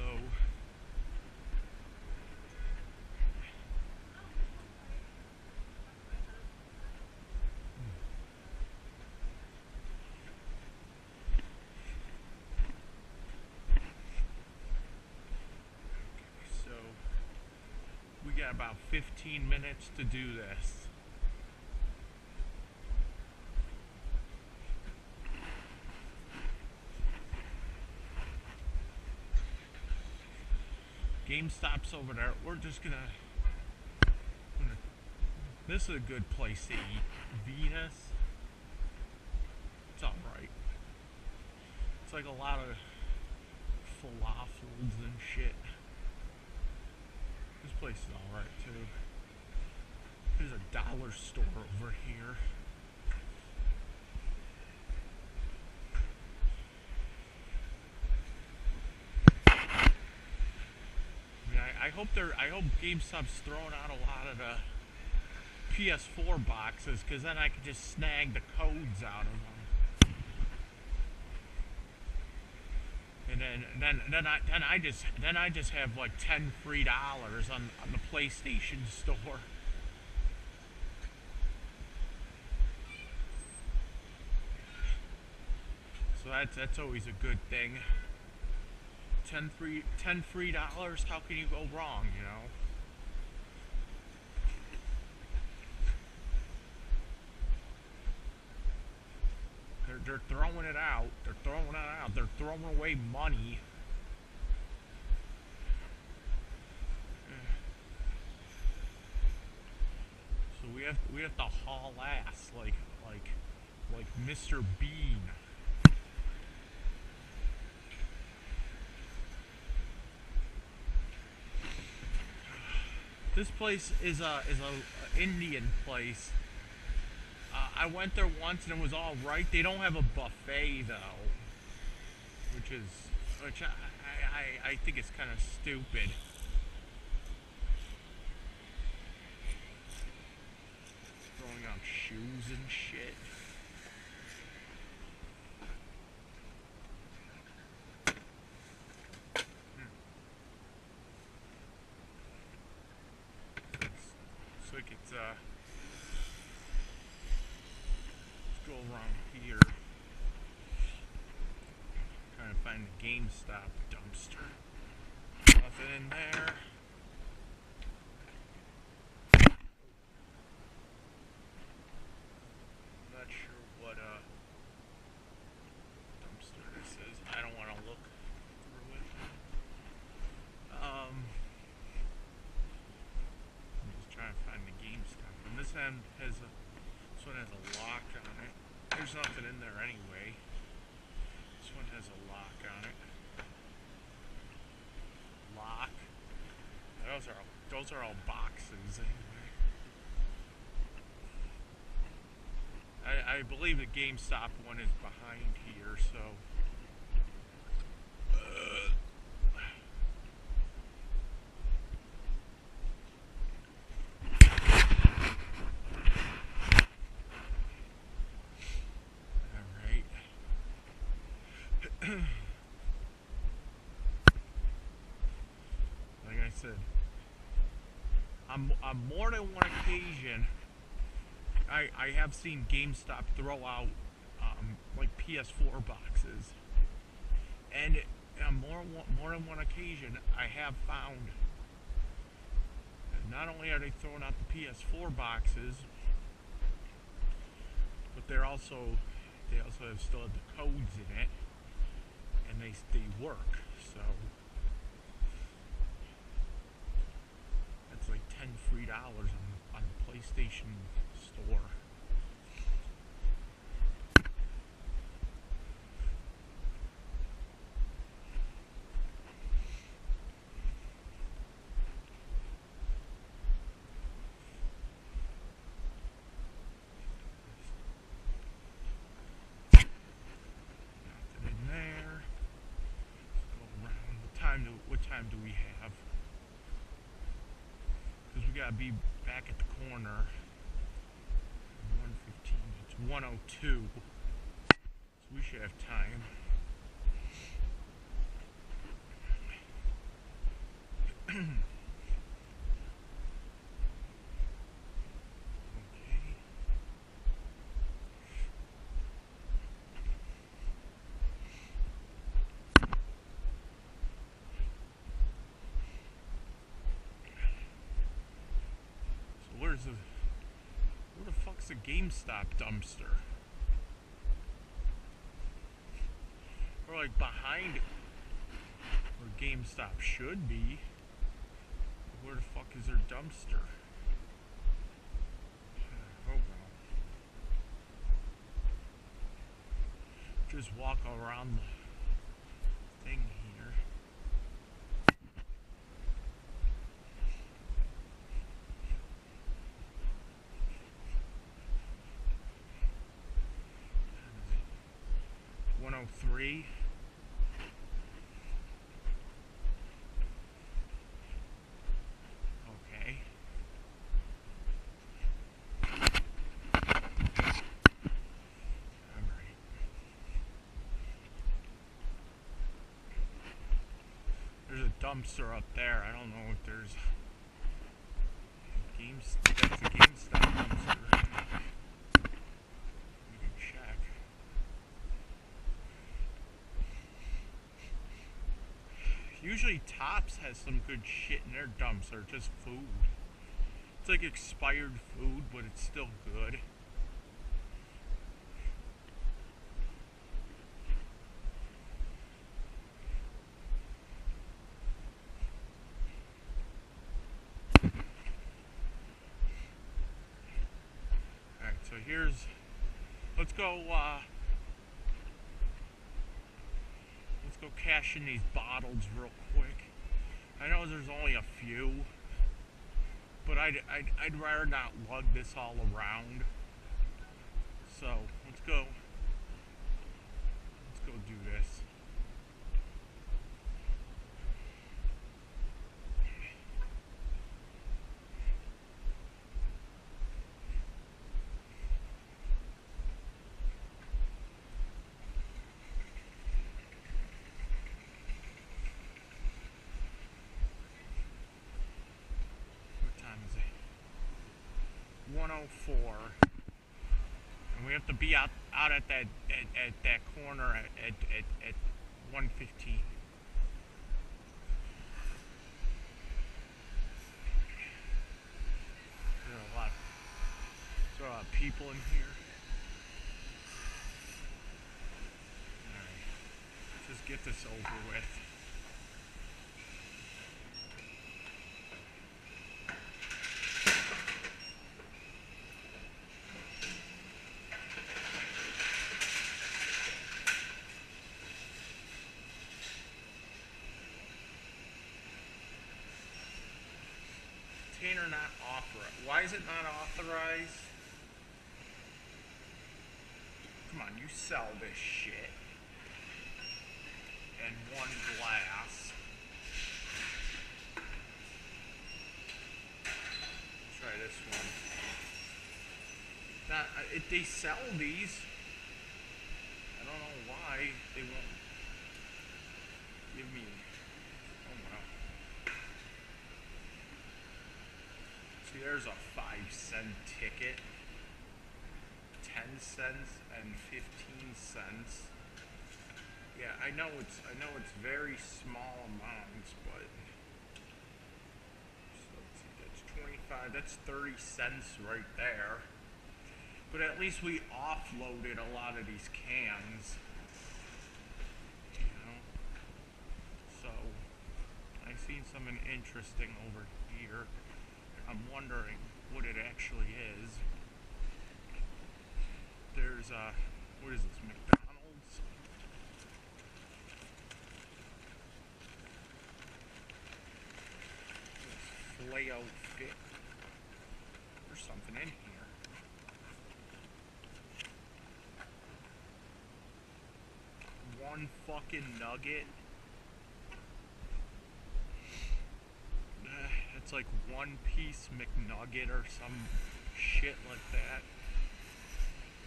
we got about 15 minutes to do this. GameStop's over there. We're just gonna. This is a good place to eat. Venus. It's alright. It's like a lot of falafels and shit. This place is alright too. There's a dollar store over here. I hope GameStop's throwing out a lot of the PS4 boxes, because then I could just snag the codes out of them. And then I just have like 10 free dollars on the PlayStation store. So that's always a good thing. 10 free dollars, how can you go wrong, you know? They're throwing it out. They're throwing it out. They're throwing away money. So we have to haul ass like Mr. Bean. This place is a Indian place. I went there once and it was all right. They don't have a buffet though, which I think is kind of stupid. Throwing out shoes and shit. Let's go around here. Trying to find the GameStop dumpster. Nothing in there. this one has a lock on it. There's nothing in there anyway. This one has a lock on it. Lock. Those are all boxes anyway. I believe the GameStop one is behind here, so. Like I said, on more than one occasion, I have seen GameStop throw out like PS4 boxes, and on more than one occasion, I have found that not only are they throwing out the PS4 boxes, but they also still have the codes in it, and they work. So that's like $10 free on the PlayStation Store. Nothing in there. Let's go around. What time do we have? Because we gotta be back at the corner. 1:15. It's 1:02. So we should have time. Okay. So where the fuck's the GameStop dumpster? Or like behind where GameStop should be. Where the fuck is their dumpster? Oh well. Just walk around the thing here. $103. Okay. Alright. There's a dumpster up there. I don't know if there's that's a GameStop dumpster. We can check. Usually Tops has some good shit in their dumpster, just food. It's like expired food, but it's still good. Alright, so let's go cash in these bottles real quick. I know there's only a few, but I'd rather not lug this all around. So let's go do this. What time is it? 1:04. And we have to be out at that corner at 1:15. There are a lot of people in here. Alright. Let's just get this over with. container not authorized? Why is it not authorized? Come on, you sell this shit. And one glass. Try this one. Not, they sell these. I don't know why they won't give me. Oh well. See, there's a 5-cent ticket, 10 cents, and 15 cents. Yeah, I know it's very small amounts, but so let's see, that's 25. That's 30 cents right there. But at least we offloaded a lot of these cans. You know? So I've seen something interesting over here. I'm wondering what it actually is. There's what is this, McDonald's? This Flayo Fit. There's something in here. One fucking nugget. It's like one piece McNugget or some shit like that.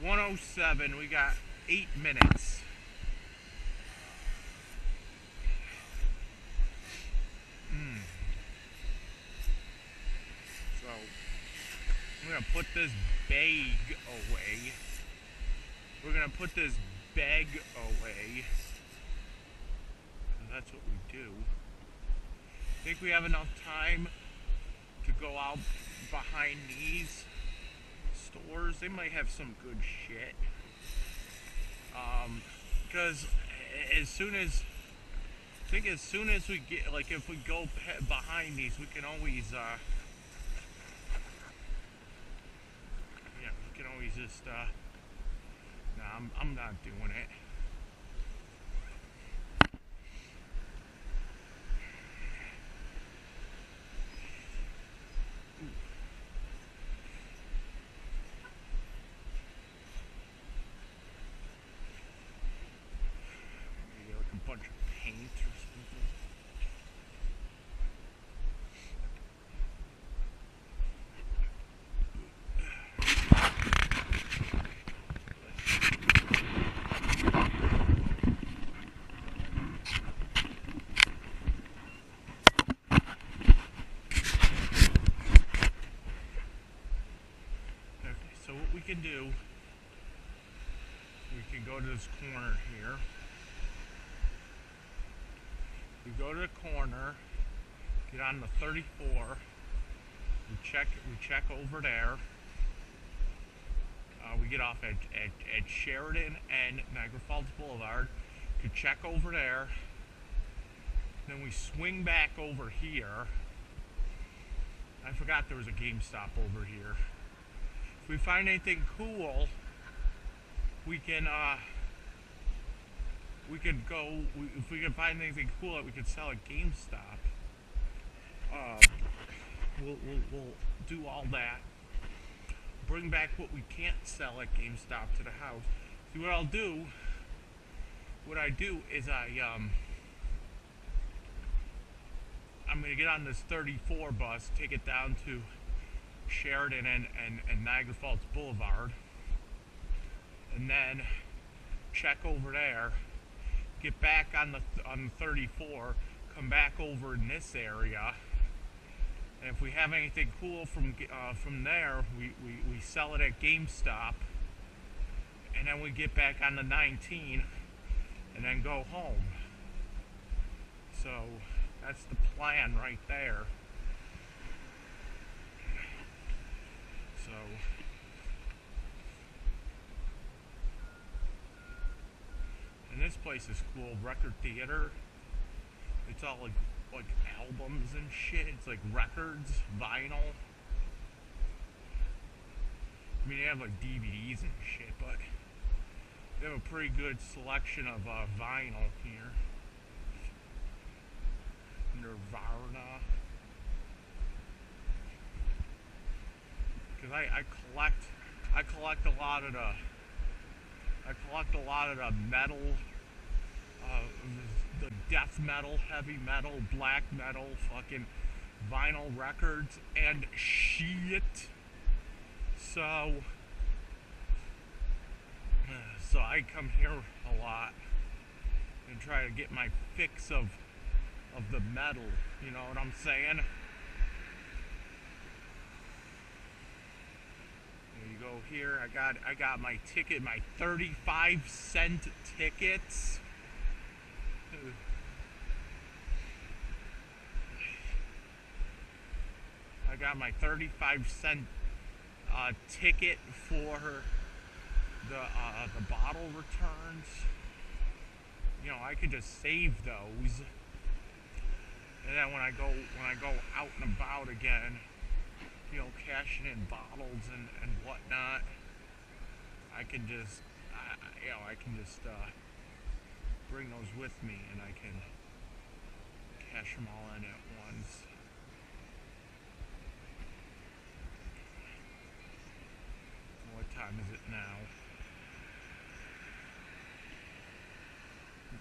107, we got 8 minutes. So, I'm gonna put this bag away. We're gonna put this bag away. That's what we do. Think we have enough time to go out behind these stores? They might have some good shit. Because as soon as we get, like, if we go behind these, we can always, yeah, we can always just, nah, I'm not doing it. Maybe like a bunch of paint or something. So what we can do, we can go to this corner here. We go to the corner, get on the 34, we check over there. We get off at Sheridan and Niagara Falls Boulevard to check over there. Then we swing back over here. I forgot there was a GameStop over here. If we find anything cool, we can go. If we can find anything cool that we can sell at GameStop, we'll do all that. Bring back what we can't sell at GameStop to the house. See, what I do is I'm gonna get on this 34 bus, take it down to Sheridan and Niagara Falls Boulevard, and then check over there, get back on the 34, come back over in this area, and if we have anything cool from there, we sell it at GameStop, and then we get back on the 19 and then go home. So that's the plan right there. So and this place is cool. Record theater. It's all like albums and shit. It's like records, vinyl. I mean, they have like DVDs and shit, but they have a pretty good selection of vinyl here. Nirvana. 'Cause I collect a lot of the metal, uh, the death metal, heavy metal, black metal, fucking vinyl records and shit. So, I come here a lot and try to get my fix of the metal. You know what I'm saying? There you go. Here, I got my ticket, my 35-cent tickets. I got my 35-cent ticket for the bottle returns. You know, I could just save those, and then when I go out and about again, you know, cashing in bottles and whatnot, I can just bring those with me, and I can cash them all in at once. What time is it now?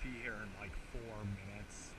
Be here in like 4 minutes.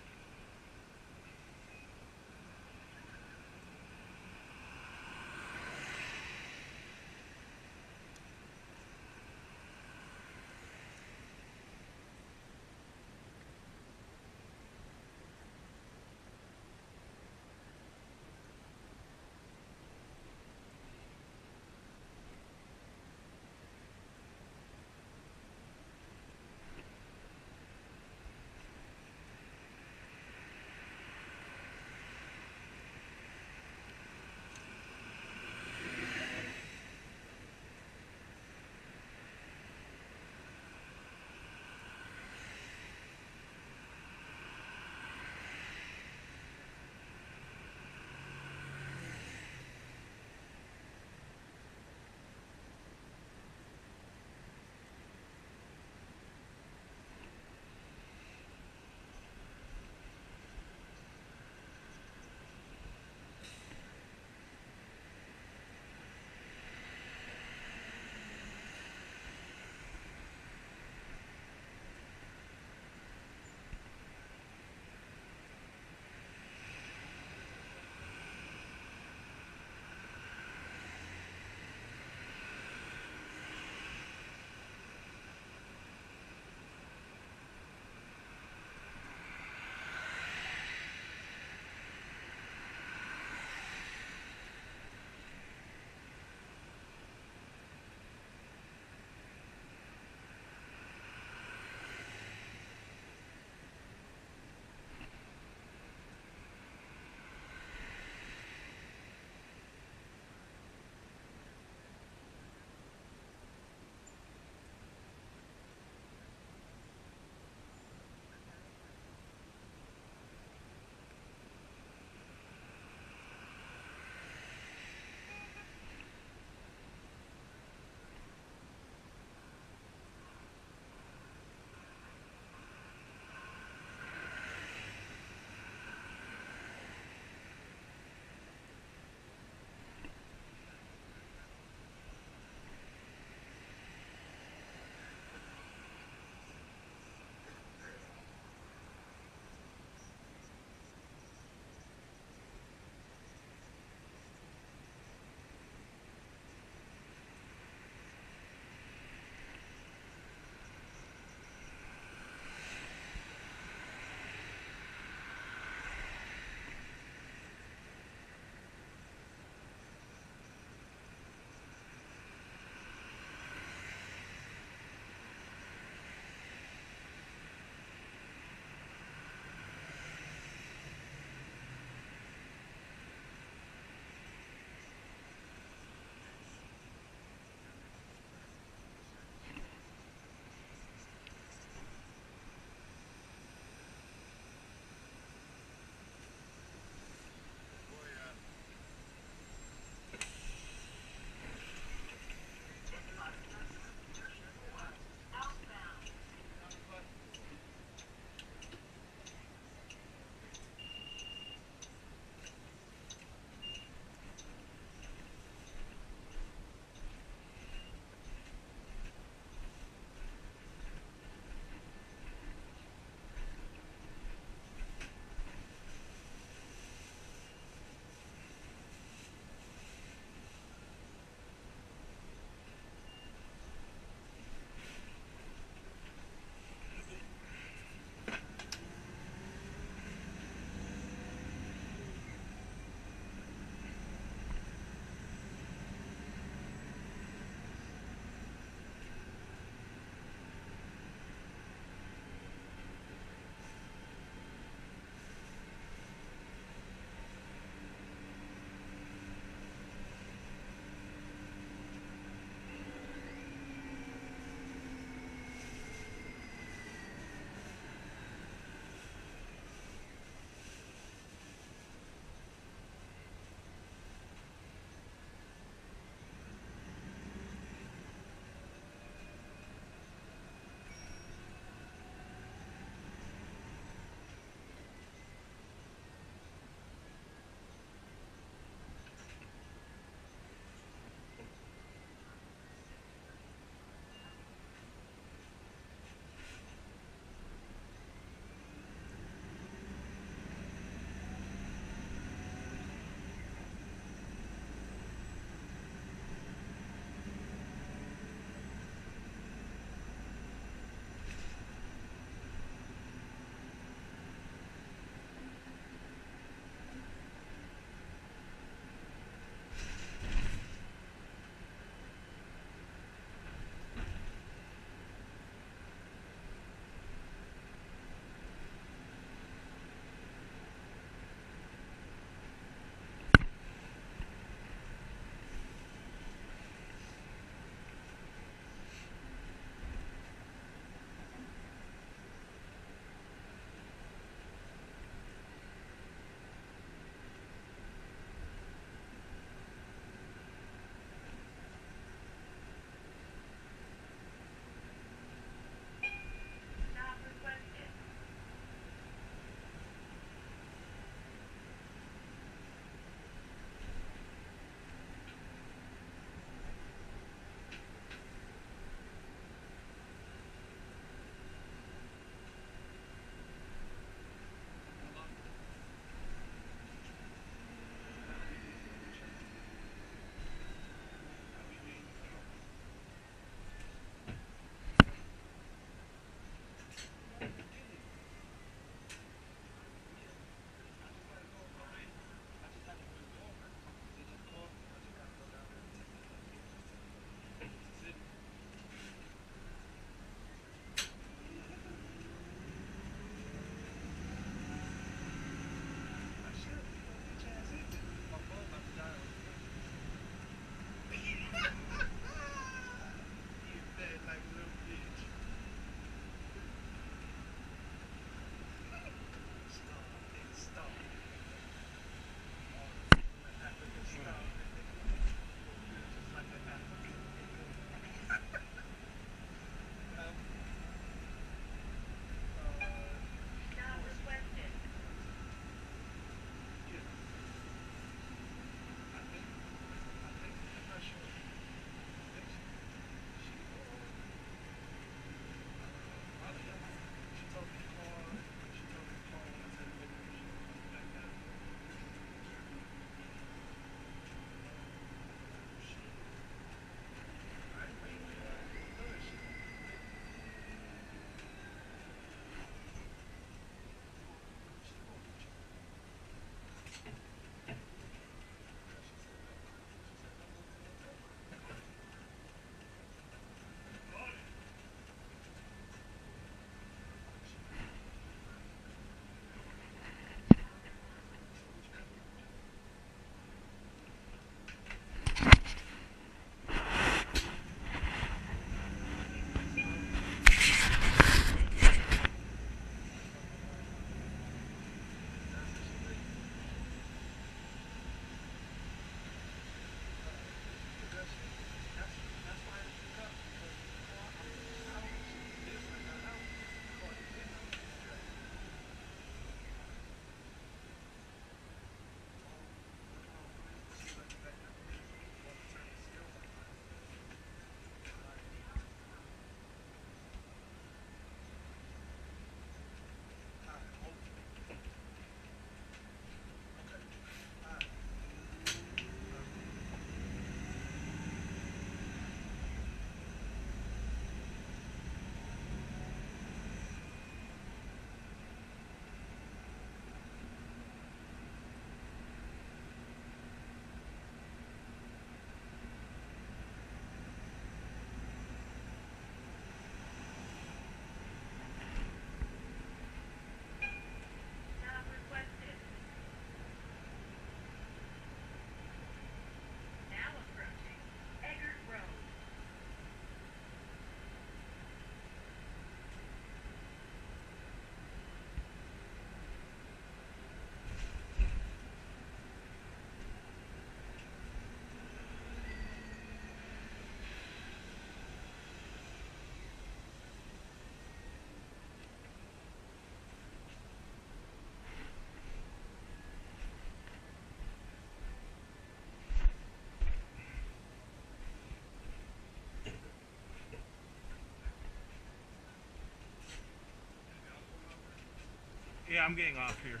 I'm getting off here.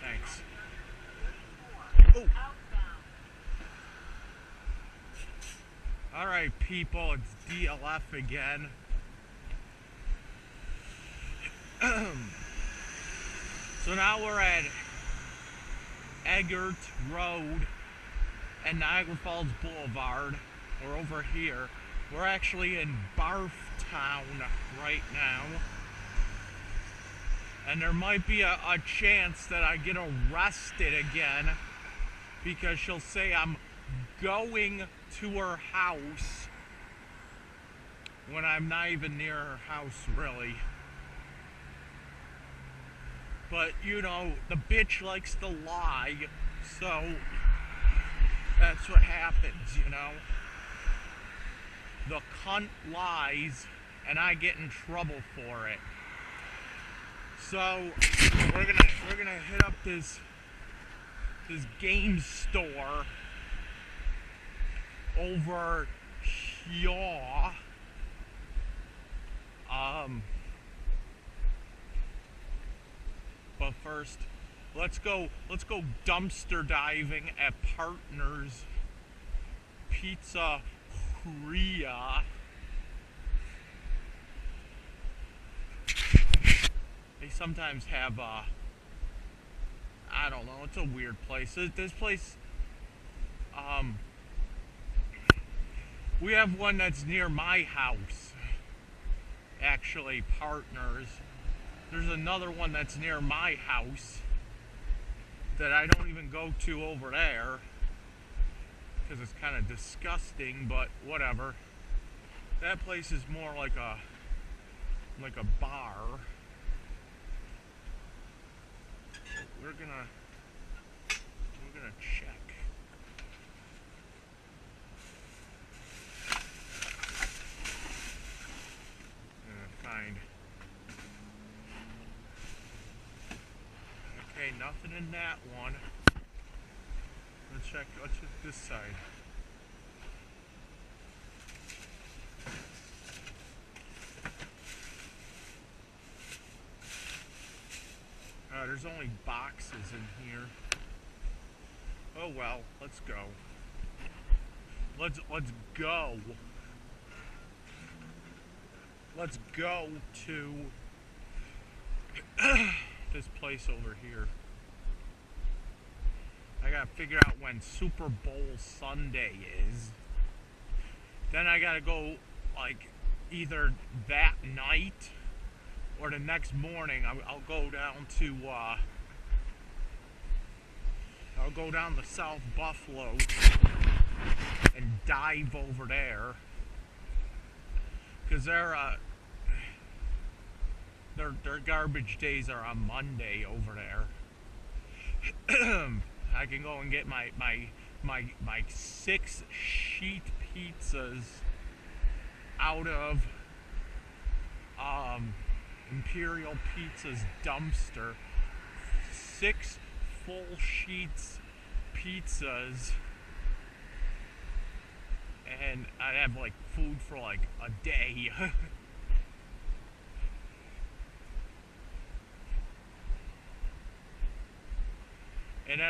Thanks. Oh. Alright, people, it's DLF again. So now we're at Eggert Road and Niagara Falls Boulevard. We're over here. We're actually in Barftown right now. And there might be a chance that I get arrested again because she'll say I'm going to her house when I'm not even near her house, really. But, you know, the bitch likes to lie, so that's what happens, you know. The cunt lies, and I get in trouble for it. So we're gonna hit up this game store over here. But first, let's go dumpster diving at Partners Pizzeria. They sometimes have I don't know, it's a weird place. This place, we have one that's near my house, actually, Partners. There's another one that's near my house that I don't even go to over there because it's kind of disgusting, but whatever. That place is more like a bar. We're gonna check. Find. Okay, nothing in that one. Let's check this side. There's only boxes in here. Oh well, let's go. Let's go. Let's go to this place over here. I gotta figure out when Super Bowl Sunday is. Then I gotta go, like, either that night or the next morning. I'll go down to I'll go down to South Buffalo and dive over there, because their garbage days are on Monday over there. I can go and get my 6 sheet pizzas out of Imperial Pizza's dumpster. 6 full sheets pizzas, and I'd have like food for like a day. and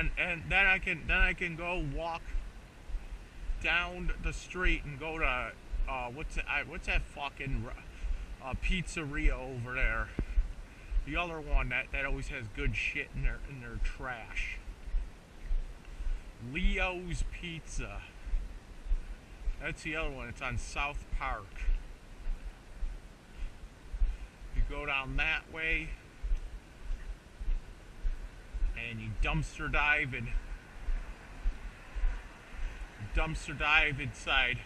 then I can go walk down the street and go to what's that fucking pizzeria over there? The other one that always has good shit in their trash. Leo's Pizza. That's the other one. It's on South Park. You go down that way and you dumpster dive inside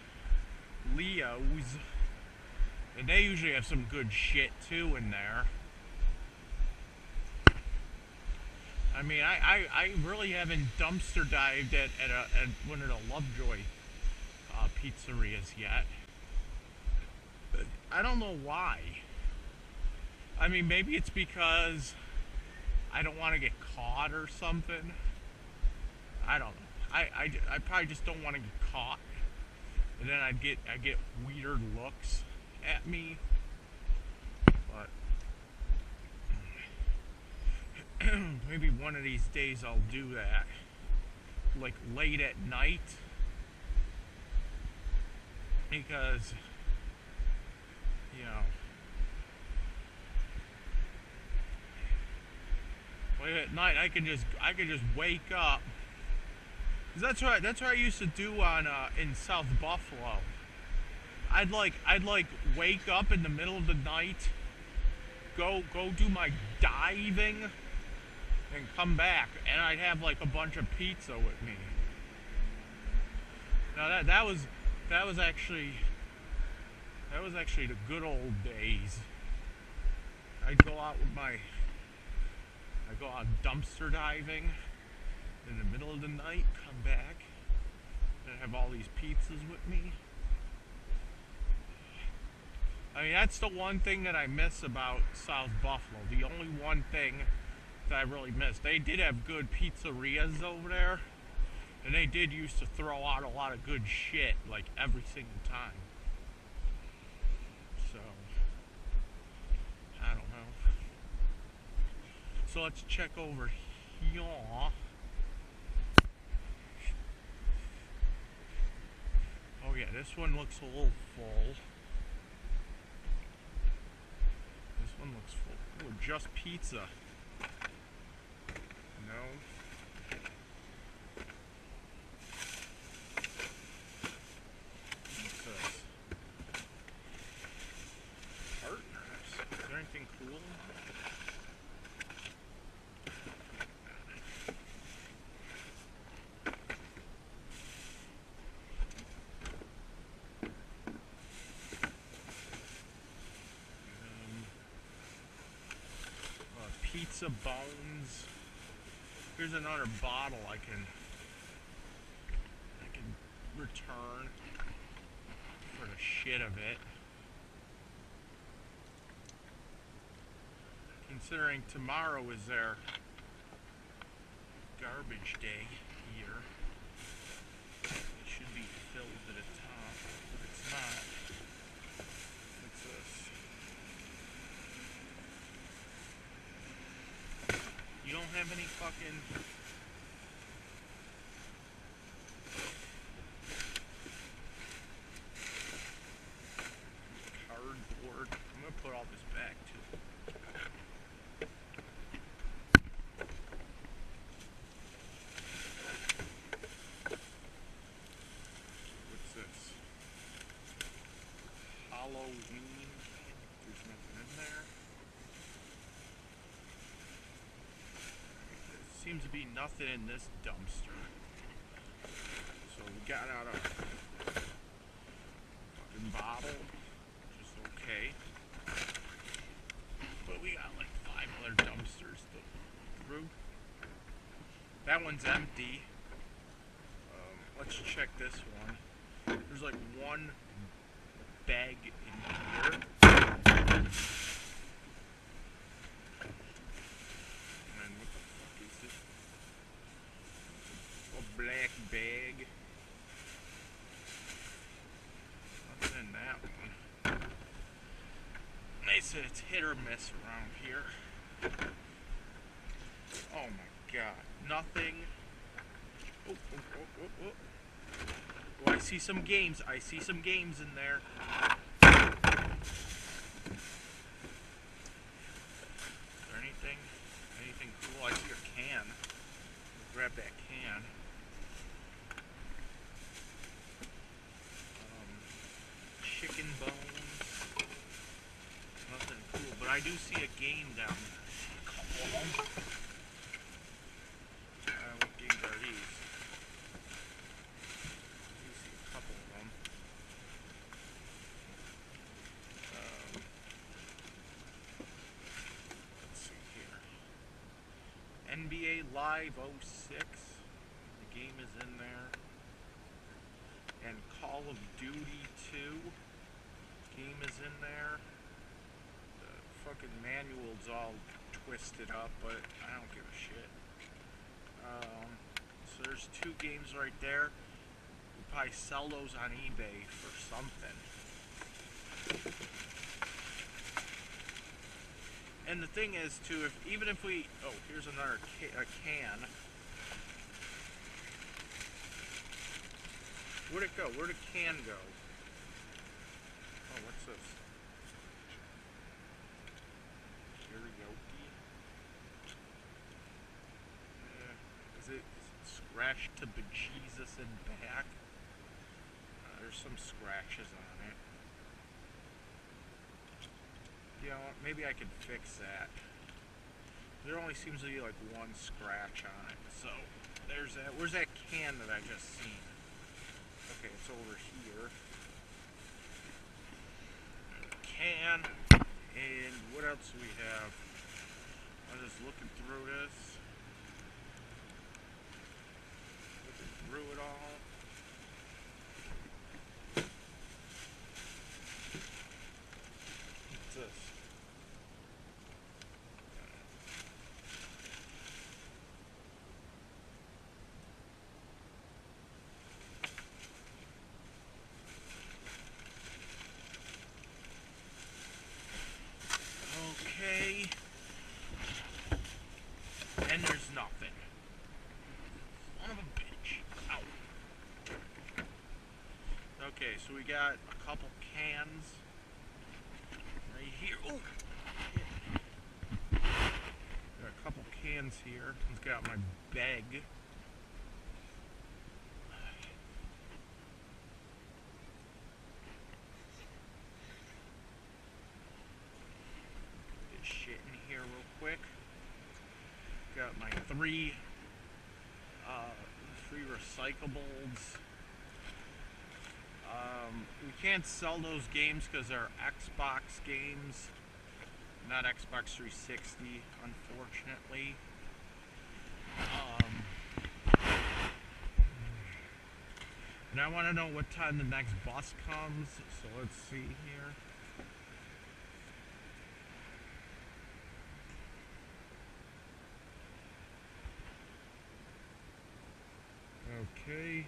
Leo's, and they usually have some good shit too in there. I mean, I really haven't dumpster dived at one of the Lovejoy pizzerias yet. I don't know why. I mean, maybe it's because I don't want to get caught or something. I don't know. I probably just don't want to get caught, and then I get weird looks at me. But maybe one of these days I'll do that. Like late at night. Because, you know, late at night I can just wake up. 'Cause that's what I used to do on in South Buffalo. I'd wake up in the middle of the night, go do my diving, and come back, and I'd have like a bunch of pizza with me. Now that was actually the good old days. I'd go out dumpster diving in the middle of the night, come back, and have all these pizzas with me. I mean, that's the one thing that I miss about South Buffalo. The only one thing that I really miss. They did have good pizzerias over there, and they did used to throw out a lot of good shit, like every single time. So, I don't know. So let's check over here. Oh yeah, this one looks a little full. This one looks full. Oh, just pizza. No. What's this? Partners. Is there anything cool? Pizza bones. Here's another bottle I can return for the shit of it. Considering tomorrow is their garbage day here, it should be filled to the top, but it's not. What's this? You don't have any fucking... cardboard. I'm gonna put all this back too. What's this? Halloween. There's nothing in there. Seems to be nothing in this dumpster. So we got out a fucking bottle, which is okay. But we got like 5 other dumpsters to go through. That one's empty. Let's check this one. There's like one bag in here. Black bag. Nothing in that one. They said it's hit or miss around here. Oh my god. Nothing. Oh. Oh, I see some games. I see some games in there. Is there anything? Anything cool? I see a can. Grab that can. Chicken bones. Nothing cool, but I do see a game down there. A couple of them. What games are these? I see a couple of them. Let's see here. NBA Live 06. The game is in there. And Call of Duty 2 game is in there. The fucking manual's all twisted up, but I don't give a shit. So there's 2 games right there. We'll probably sell those on eBay for something. And the thing is, too, even if we... Oh, here's another a can. Where'd it go? Where'd the can go? Oh, what's this? Karaoke. Is it scratched to bejesus and back? There's some scratches on it. You know what? Maybe I could fix that. There only seems to be like one scratch on it. So, there's that. Where's that can that I just seen? Okay, it's over here. Can. And what else do we have? I'm just looking through this. Looking through it all. What's this? Okay. And there's nothing. Son of a bitch. Ow. Okay, so we got a couple cans right here. Oh! Got a couple cans here. Let's get out my bag. Put this shit in here real quick. Got my three recyclables. We can't sell those games because they're Xbox games, not Xbox 360, unfortunately. And I want to know what time the next bus comes, so let's see here. Okay.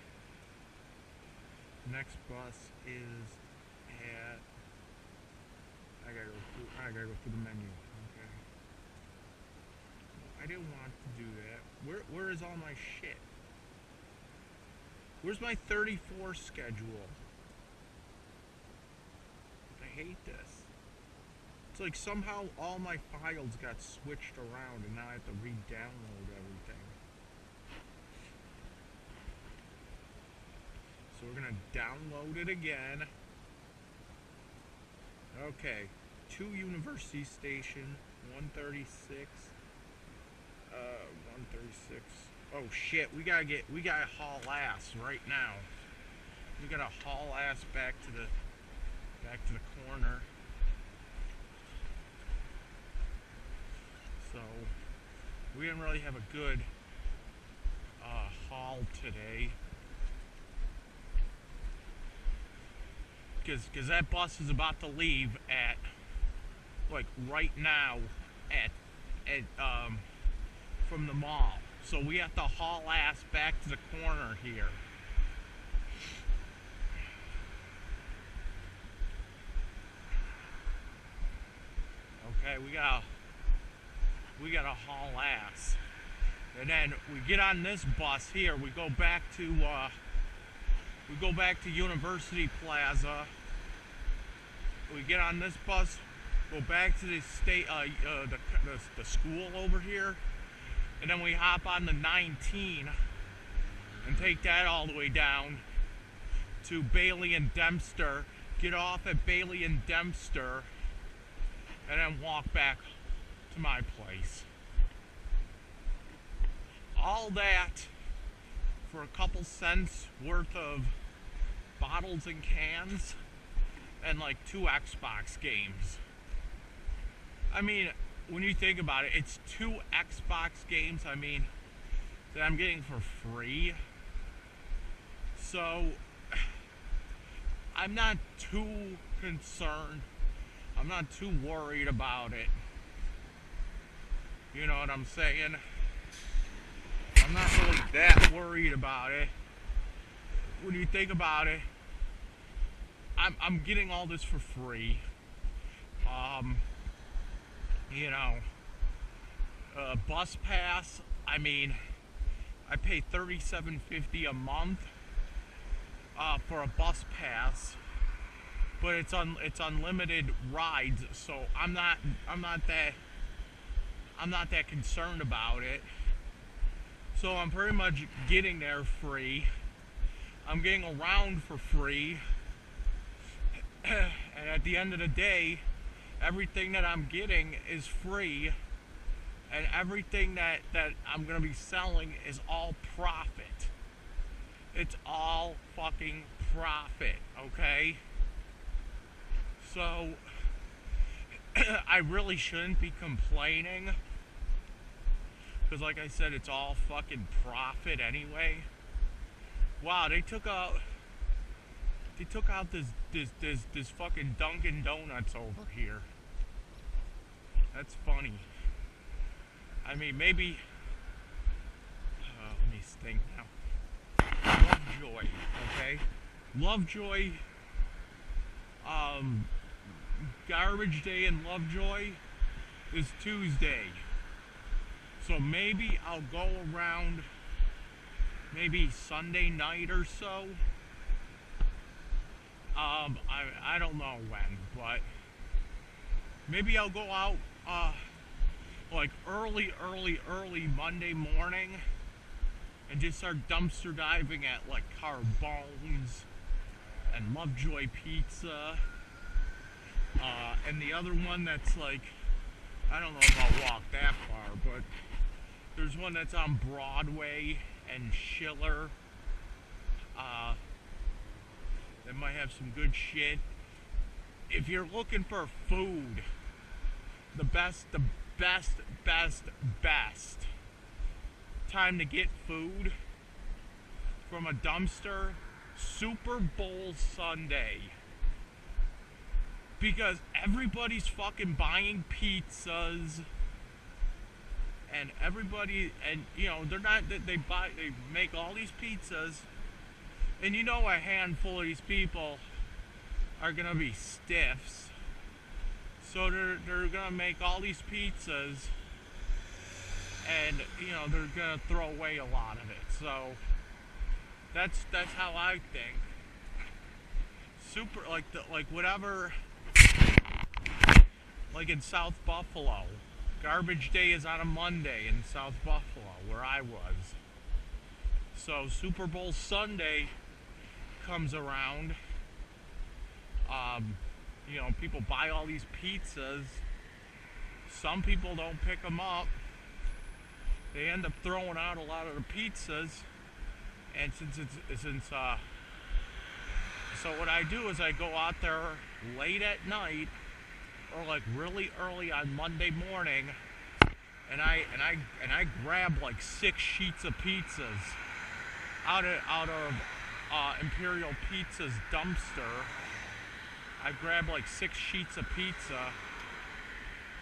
Next bus is at... I gotta go through the menu. Okay. I didn't want to do that. Where is all my shit? Where's my 34 schedule? I hate this. It's like somehow all my files got switched around and now I have to re-download everything. So we're gonna download it again. Okay, 2 University Station, 136. 136. Oh shit, we gotta haul ass right now. We gotta haul ass back to the corner. So we didn't really have a good haul today. Because that bus is about to leave at, like, right now at from the mall. So we have to haul ass back to the corner here. Okay, we gotta haul ass. And then we get on this bus here, we go back to University Plaza. We get on this bus, go back to the the school over here, and then we hop on the 19 and take that all the way down to Bailey and Dempster, get off at Bailey and Dempster, and then walk back to my place. All that for a couple cents worth of bottles and cans and like 2 Xbox games. I mean, when you think about it, it's 2 Xbox games, I mean, that I'm getting for free. So I'm not too concerned. I'm not too worried about it. You know what I'm saying? I'm not really that worried about it. When you think about it, I'm getting all this for free. You know, bus pass. I mean, I pay $37.50 a month for a bus pass, but it's unlimited rides. So I'm not that concerned about it. So I'm pretty much getting there free. I'm getting around for free. And at the end of the day, everything that I'm getting is free. And everything that I'm going to be selling is all profit. It's all fucking profit, okay? So, I really shouldn't be complaining. Because like I said, it's all fucking profit anyway. Wow, they took out this fucking Dunkin' Donuts over here. That's funny. I mean, maybe. Let me think now. Lovejoy, okay? Lovejoy. Garbage day in Lovejoy is Tuesday. So maybe I'll go around maybe Sunday night or so. I don't know when, but maybe I'll go out like early Monday morning and just start dumpster diving at like Carbone's and Lovejoy Pizza. And the other one that's like, I don't know if I'll walk that far, but there's one that's on Broadway and Schiller. That might have some good shit. If you're looking for food, the best time to get food from a dumpster, Super Bowl Sunday. Because everybody's fucking buying pizzas, and everybody, and you know, they make all these pizzas, and you know a handful of these people are gonna be stiffs, so they're gonna make all these pizzas, and you know, they're gonna throw away a lot of it. So that's how I think. Super, like whatever. Like in South Buffalo, garbage day is on a Monday in South Buffalo, where I was. So Super Bowl Sunday comes around. You know, people buy all these pizzas. Some people don't pick them up. They end up throwing out a lot of the pizzas. And so what I do is I go out there late at night, or like really early on Monday morning, and I grab like 6 sheets of pizzas out of Imperial Pizza's dumpster. I grab like 6 sheets of pizza,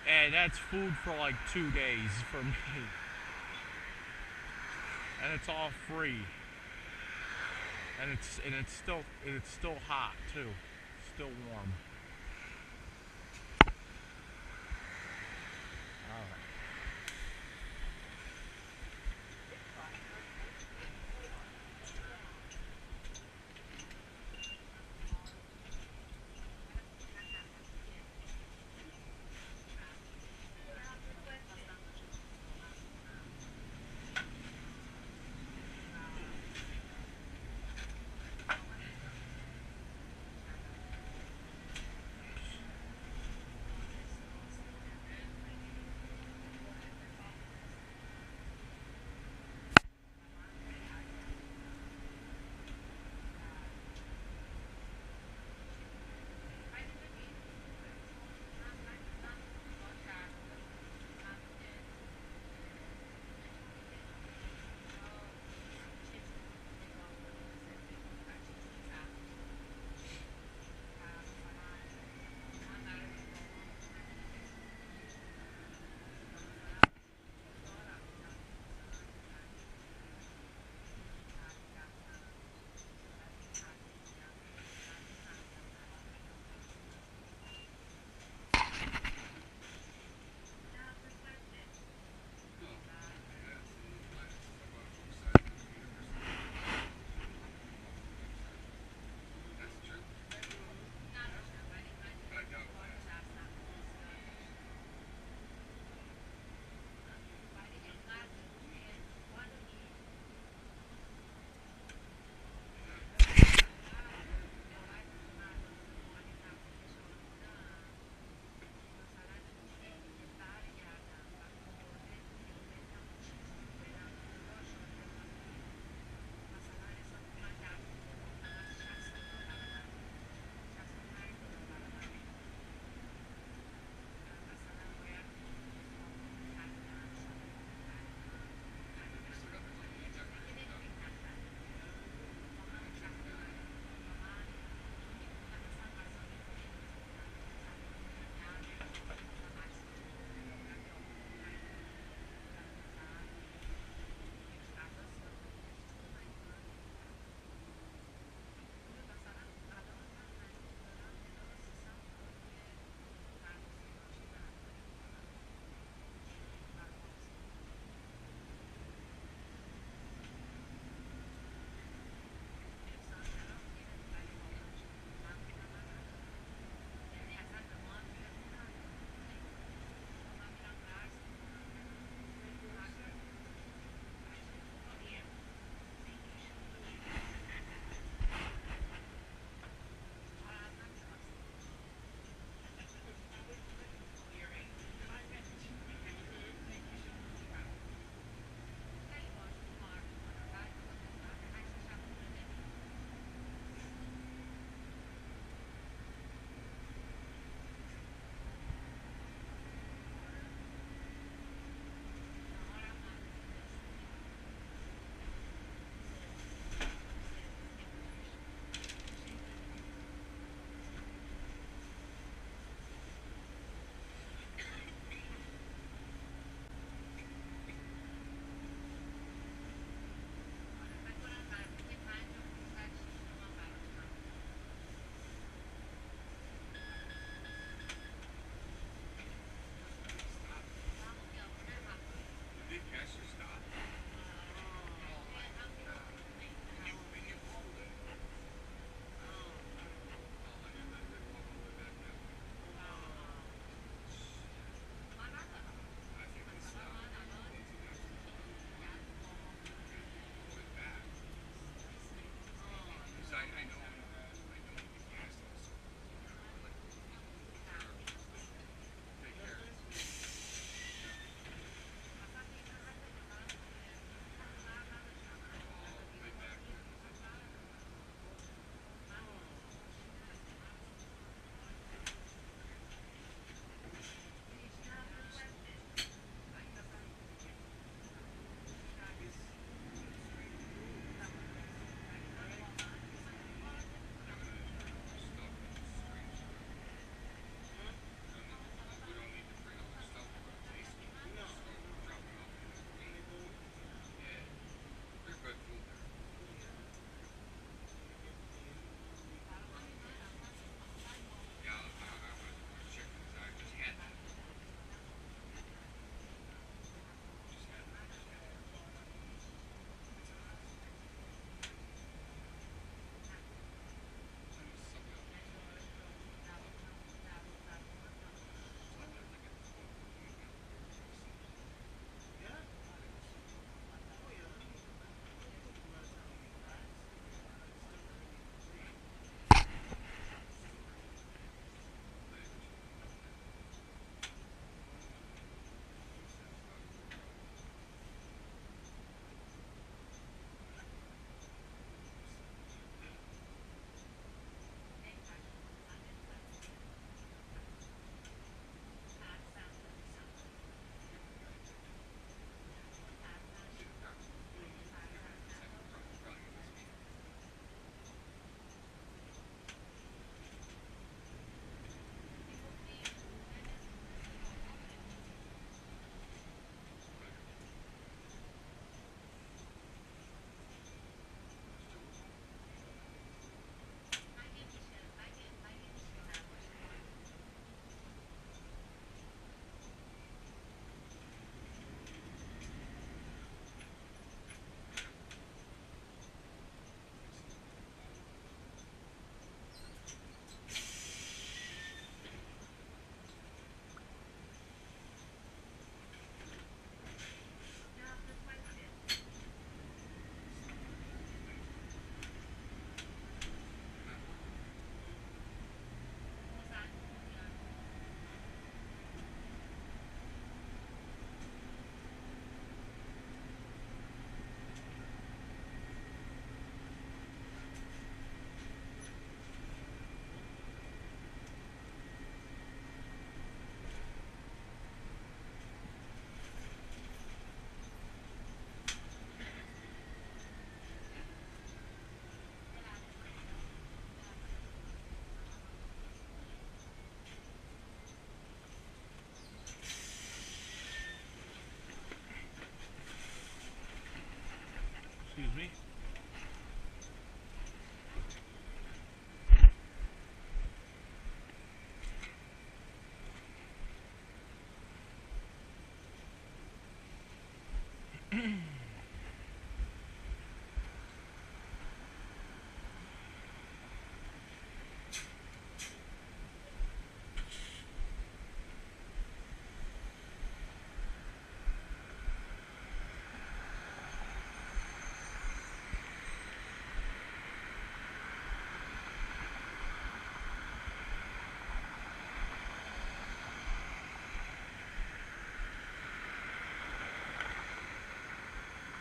and that's food for like 2 days for me. And it's all free. And it's still hot too. Still warm.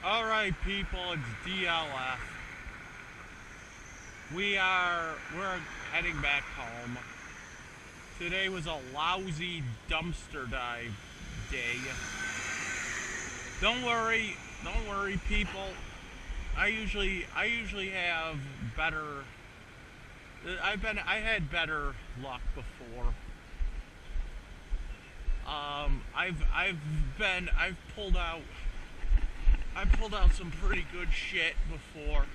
Alright people, it's DLF. We're heading back home. Today was a lousy dumpster dive day. Don't worry people. I usually have better I had better luck before. I pulled out some pretty good shit before,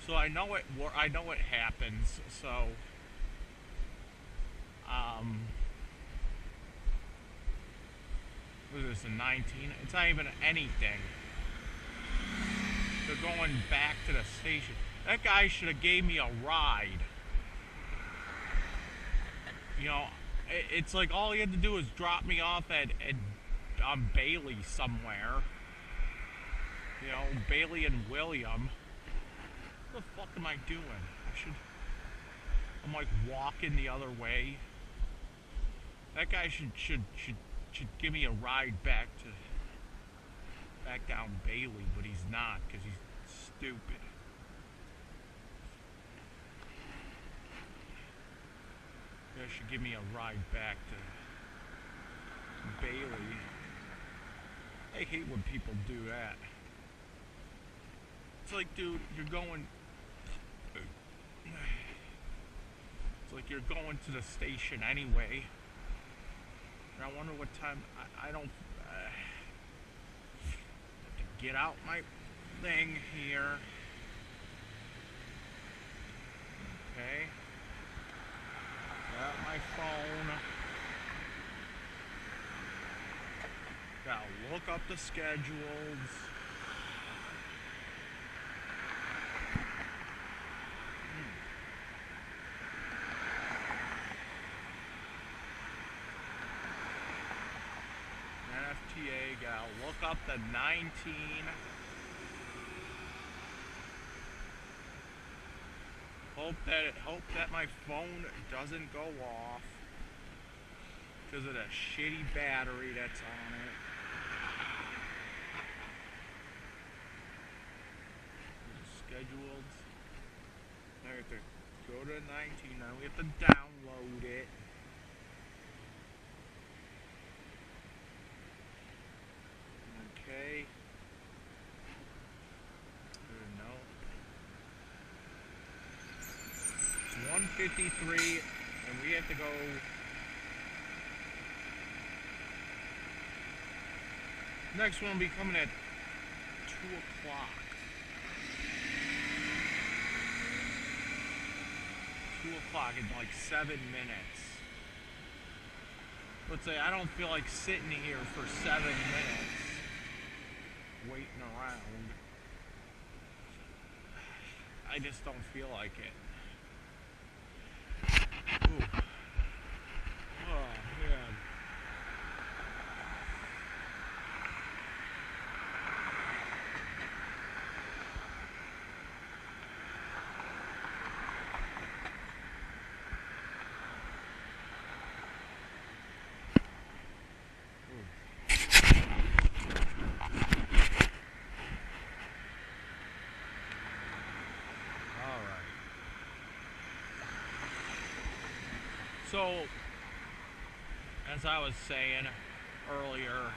so I know it happens. So, what is this, a 19? It's not even anything. They're going back to the station. That guy should have gave me a ride. You know, it's like all he had to do was drop me off at Bailey somewhere. You know, Bailey and William. What the fuck am I doing? I'm like walking the other way. That guy should give me a ride back down Bailey, but he's not, because he's stupid. That should give me a ride back to Bailey. I hate when people do that. It's like, dude, you're going to the station anyway. And I wonder what time. I don't have to get out my thing here. Okay. Got my phone. Gotta look up the schedules. NFTA, gotta look up the 19. Hope that my phone doesn't go off because of the shitty battery that's on it. Scheduled. Now we have to go to 19. Now we have to download it. Okay. No. 1:53, and we have to go. Next one will be coming at 2 o'clock. 2 o'clock in like 7 minutes. Let's say I don't feel like sitting here for 7 minutes waiting around. I just don't feel like it. Ooh. Oh, man. So, as I was saying earlier,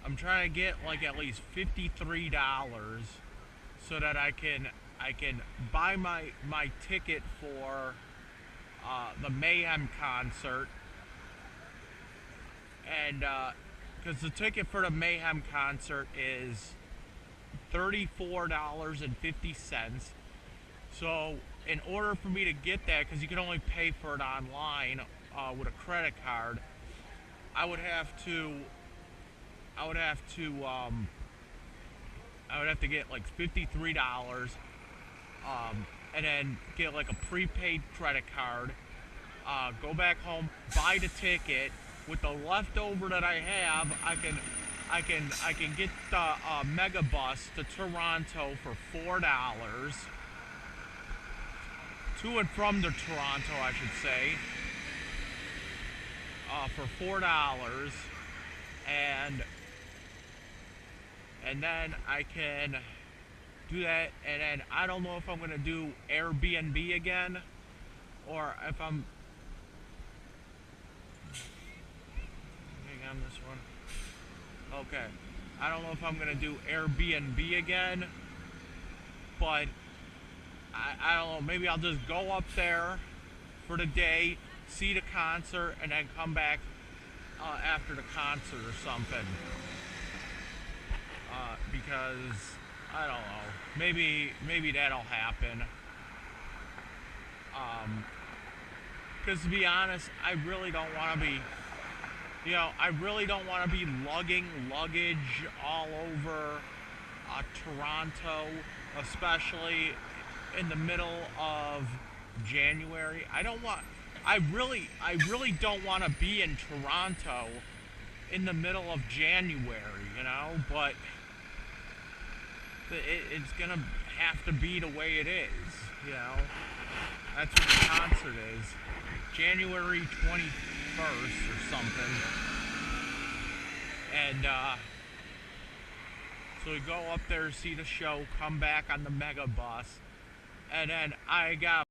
I'm trying to get like at least $53 so that I can buy my ticket for the Mayhem concert, and because the ticket for the Mayhem concert is $34.50. So in order for me to get that, because you can only pay for it online with a credit card, I would have to, I would have to, I would have to get like $53, and then get like a prepaid credit card. Go back home, buy the ticket. With the leftover that I have, I can get the mega bus to Toronto for $4. To and from the Toronto, I should say, for $4, and then I can do that. And then I don't know if I'm gonna do Airbnb again, or if I'm on this one. Okay, I don't know if I'm gonna do Airbnb again, but I don't know. Maybe I'll just go up there for the day, see the concert, and then come back after the concert or something. Because I don't know. Maybe that'll happen. Because to be honest, I really don't want to be. I really don't want to be lugging luggage all over Toronto, especially in the middle of January. I really don't want to be in Toronto in the middle of January, but it's gonna have to be the way it is, That's what the concert is. January 21st or something. And so we go up there, see the show, come back on the mega bus, and then I got